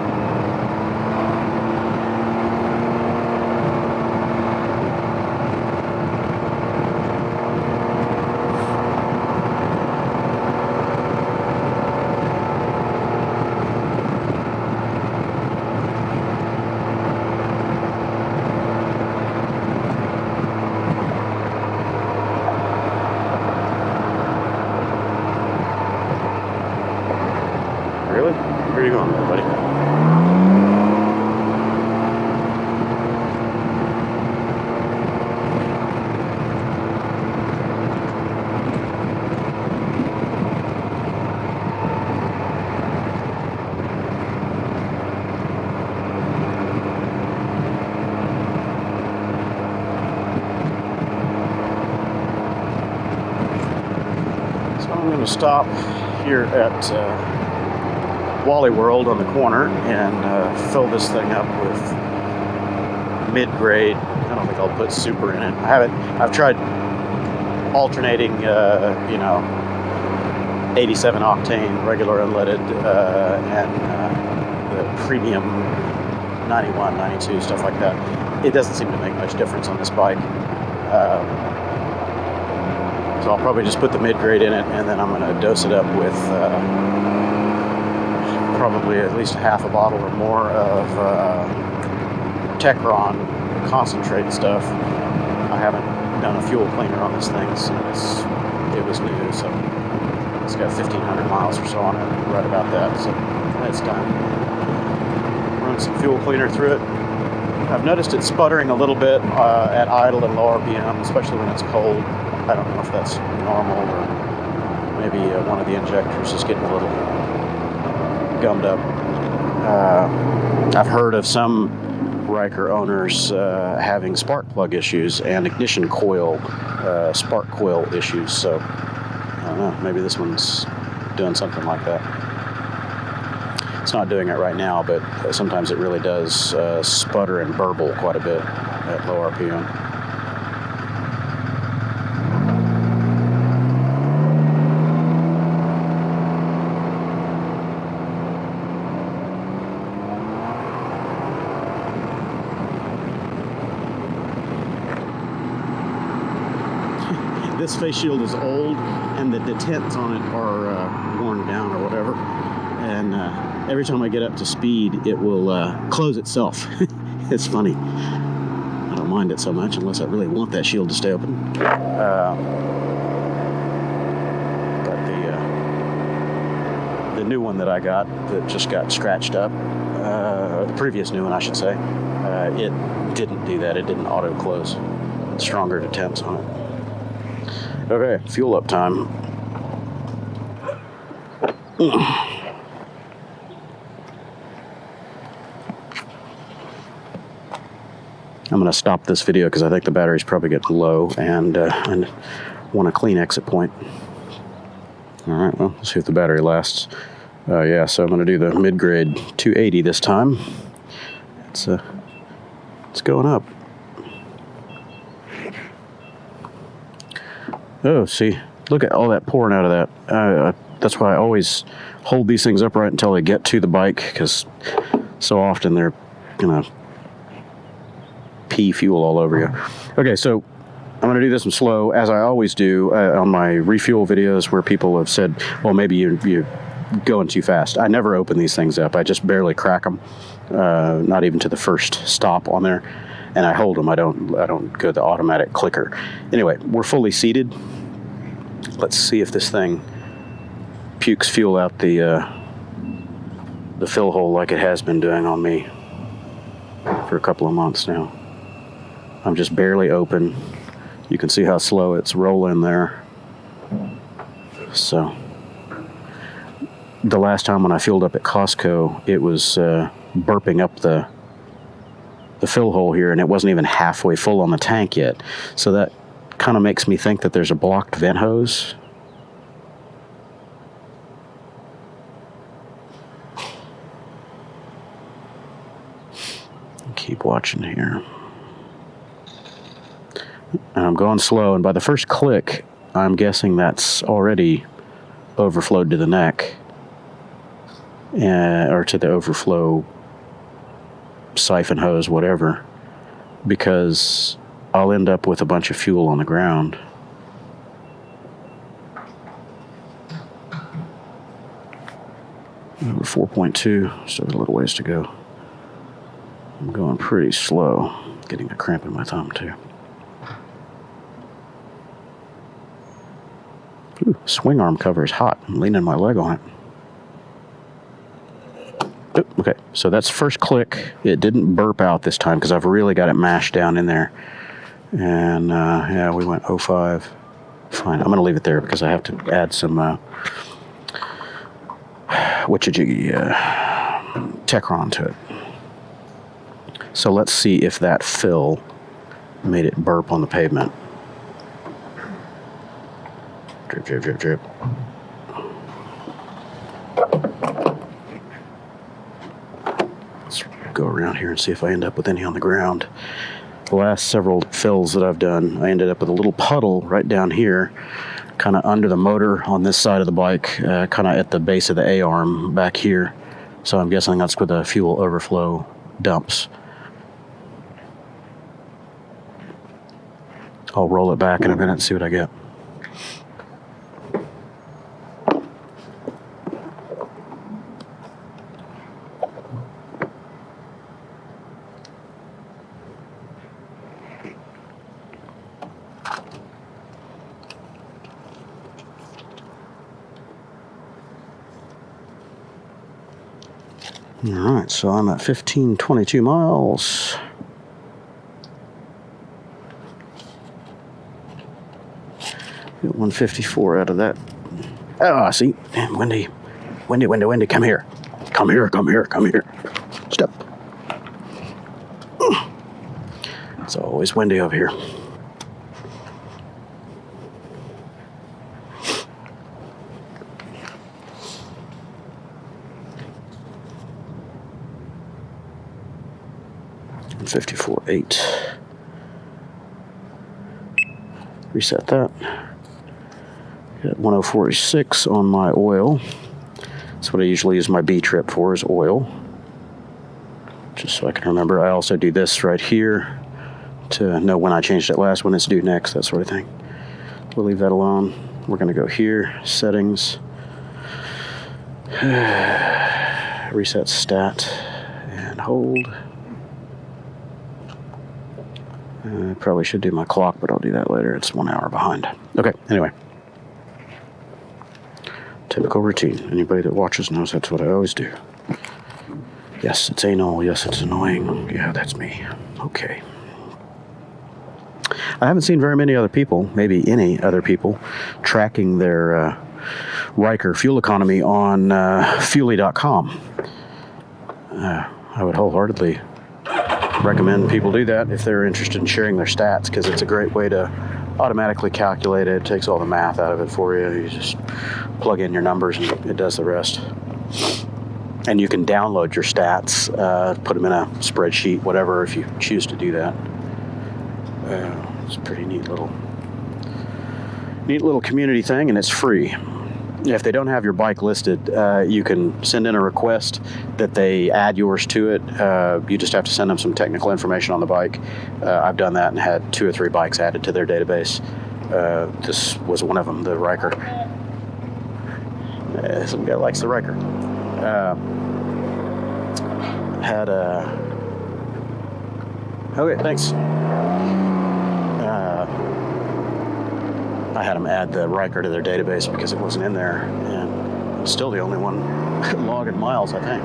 Really? Where are you going there, buddy? So I'm going to stop here at Wally World on the corner and fill this thing up with mid-grade. I don't think I'll put super in it. I've tried alternating, 87 octane regular unleaded and the premium 91, 92, stuff like that. It doesn't seem to make much difference on this bike. So I'll probably just put the mid-grade in it, and then I'm going to dose it up with probably at least half a bottle or more of Techron concentrate stuff. I haven't done a fuel cleaner on this thing since it was new, so it's got 1,500 miles or so on it, right about that, so that's time. Run some fuel cleaner through it. I've noticed it sputtering a little bit at idle and low RPM, especially when it's cold. I don't know if that's normal or maybe one of the injectors is getting a little gummed up. I've heard of some Ryker owners having spark plug issues and ignition coil, spark coil issues, so I don't know, maybe this one's doing something like that. It's not doing it right now, but sometimes it really does sputter and burble quite a bit at low RPM. This face shield is old, and the detents on it are worn down or whatever. And every time I get up to speed, it will close itself. It's funny. I don't mind it so much unless I really want that shield to stay open. But the new one that I got that just got scratched up, the previous new one I should say, it didn't do that. It didn't auto close. Stronger detents on it. Okay, fuel up time. I'm going to stop this video because I think the battery's probably getting low and want a clean exit point. All right, well, let's see if the battery lasts. Yeah, so I'm going to do the mid-grade 280 this time. It's going up. Oh, see, look at all that pouring out of that. That's why I always hold these things upright until they get to the bike, because so often they're gonna pee fuel all over you. Okay, so I'm gonna do this one slow, as I always do on my refuel videos, where people have said, well, maybe you're going too fast. I never open these things up. I just barely crack them, not even to the first stop on there. And I hold them. I don't go the automatic clicker. Anyway, we're fully seated. Let's see if this thing pukes fuel out the fill hole like it has been doing on me for a couple of months now. I'm just barely open. You can see how slow it's rolling there. So the last time when I fueled up at Costco, it was burping up the the fill hole here, and it wasn't even halfway full on the tank yet. So that kind of makes me think that there's a blocked vent hose. Keep watching here. And I'm going slow, and by the first click, I'm guessing that's already overflowed to the neck, or to the overflow siphon hose, whatever, because I'll end up with a bunch of fuel on the ground. Over 4.2, still got a little ways to go. I'm going pretty slow, getting a cramp in my thumb too. Ooh, swing arm cover is hot. I'm leaning my leg on it. Oh, okay, so that's first click. It didn't burp out this time because I've really got it mashed down in there. And yeah, we went 0.5. Fine, I'm going to leave it there because I have to add some Techron to it. So let's see if that fill made it burp on the pavement. Drip, drip, drip, drip. Let's go around here and see if I end up with any on the ground. The last several fills that I've done, I ended up with a little puddle right down here, kind of under the motor on this side of the bike, kind of at the base of the A-arm back here. So I'm guessing that's where the fuel overflow dumps. I'll roll it back in a minute and see what I get. All right, so I'm at 1522 miles. Get 154 out of that. Oh, see, damn, windy. Come here. Step. It's always windy up here. $54.8. Reset that. Got 1046 on my oil. That's what I usually use my B trip for, is oil. Just so I can remember. I also do this right here to know when I changed it last, when it's due next, that sort of thing. We'll leave that alone. We're going to go here, settings, reset stat, and hold. I probably should do my clock, but I'll do that later. It's 1 hour behind. Okay, anyway. Typical routine. Anybody that watches knows that's what I always do. Yes, it's anal. Yes, it's annoying. Yeah, that's me. Okay. I haven't seen very many other people, maybe any other people, tracking their Ryker fuel economy on Fuely.com. I would wholeheartedly recommend people do that if they're interested in sharing their stats, because it's a great way to automatically calculate it. It takes all the math out of it for you. You just plug in your numbers and it does the rest. And you can download your stats, put them in a spreadsheet, whatever, if you choose to do that. It's a pretty neat little community thing, and it's free. If they don't have your bike listed, you can send in a request that they add yours to it. You just have to send them some technical information on the bike. I've done that and had 2 or 3 bikes added to their database. This was one of them, the Ryker. Some guy likes the Ryker. Okay, thanks. I had them add the Ryker to their database because it wasn't in there, and I'm still the only one logging miles, I think.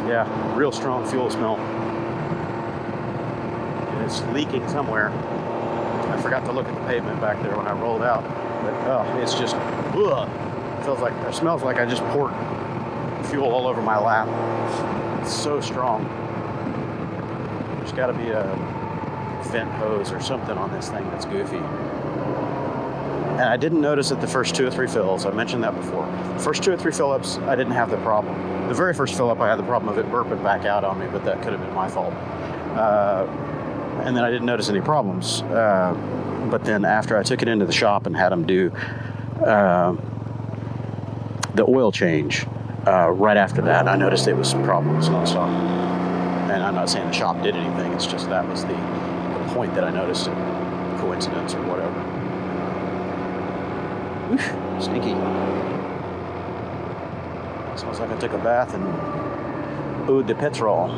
Yeah, real strong fuel smell. And it's leaking somewhere. I forgot to look at the pavement back there when I rolled out. But it's just, ugh. It smells like I just poured fuel all over my lap. It's so strong. There's got to be a vent hose or something on this thing that's goofy. And I didn't notice it the first 2 or 3 fills. I mentioned that before. The first 2 or 3 fill-ups, I didn't have the problem. The very first fill-up, I had the problem of it burping back out on me, but that could have been my fault. And then I didn't notice any problems. But then after I took it into the shop and had them do the oil change, right after that, I noticed it was some problems nonstop. And I'm not saying the shop did anything. It's just that was the point that I noticed it. Coincidence or whatever. Oof, stinky. Smells like I took a bath in eau de petrol.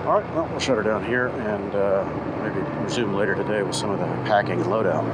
All right, well, we'll shut her down here and maybe resume later today with some of the packing and loadout.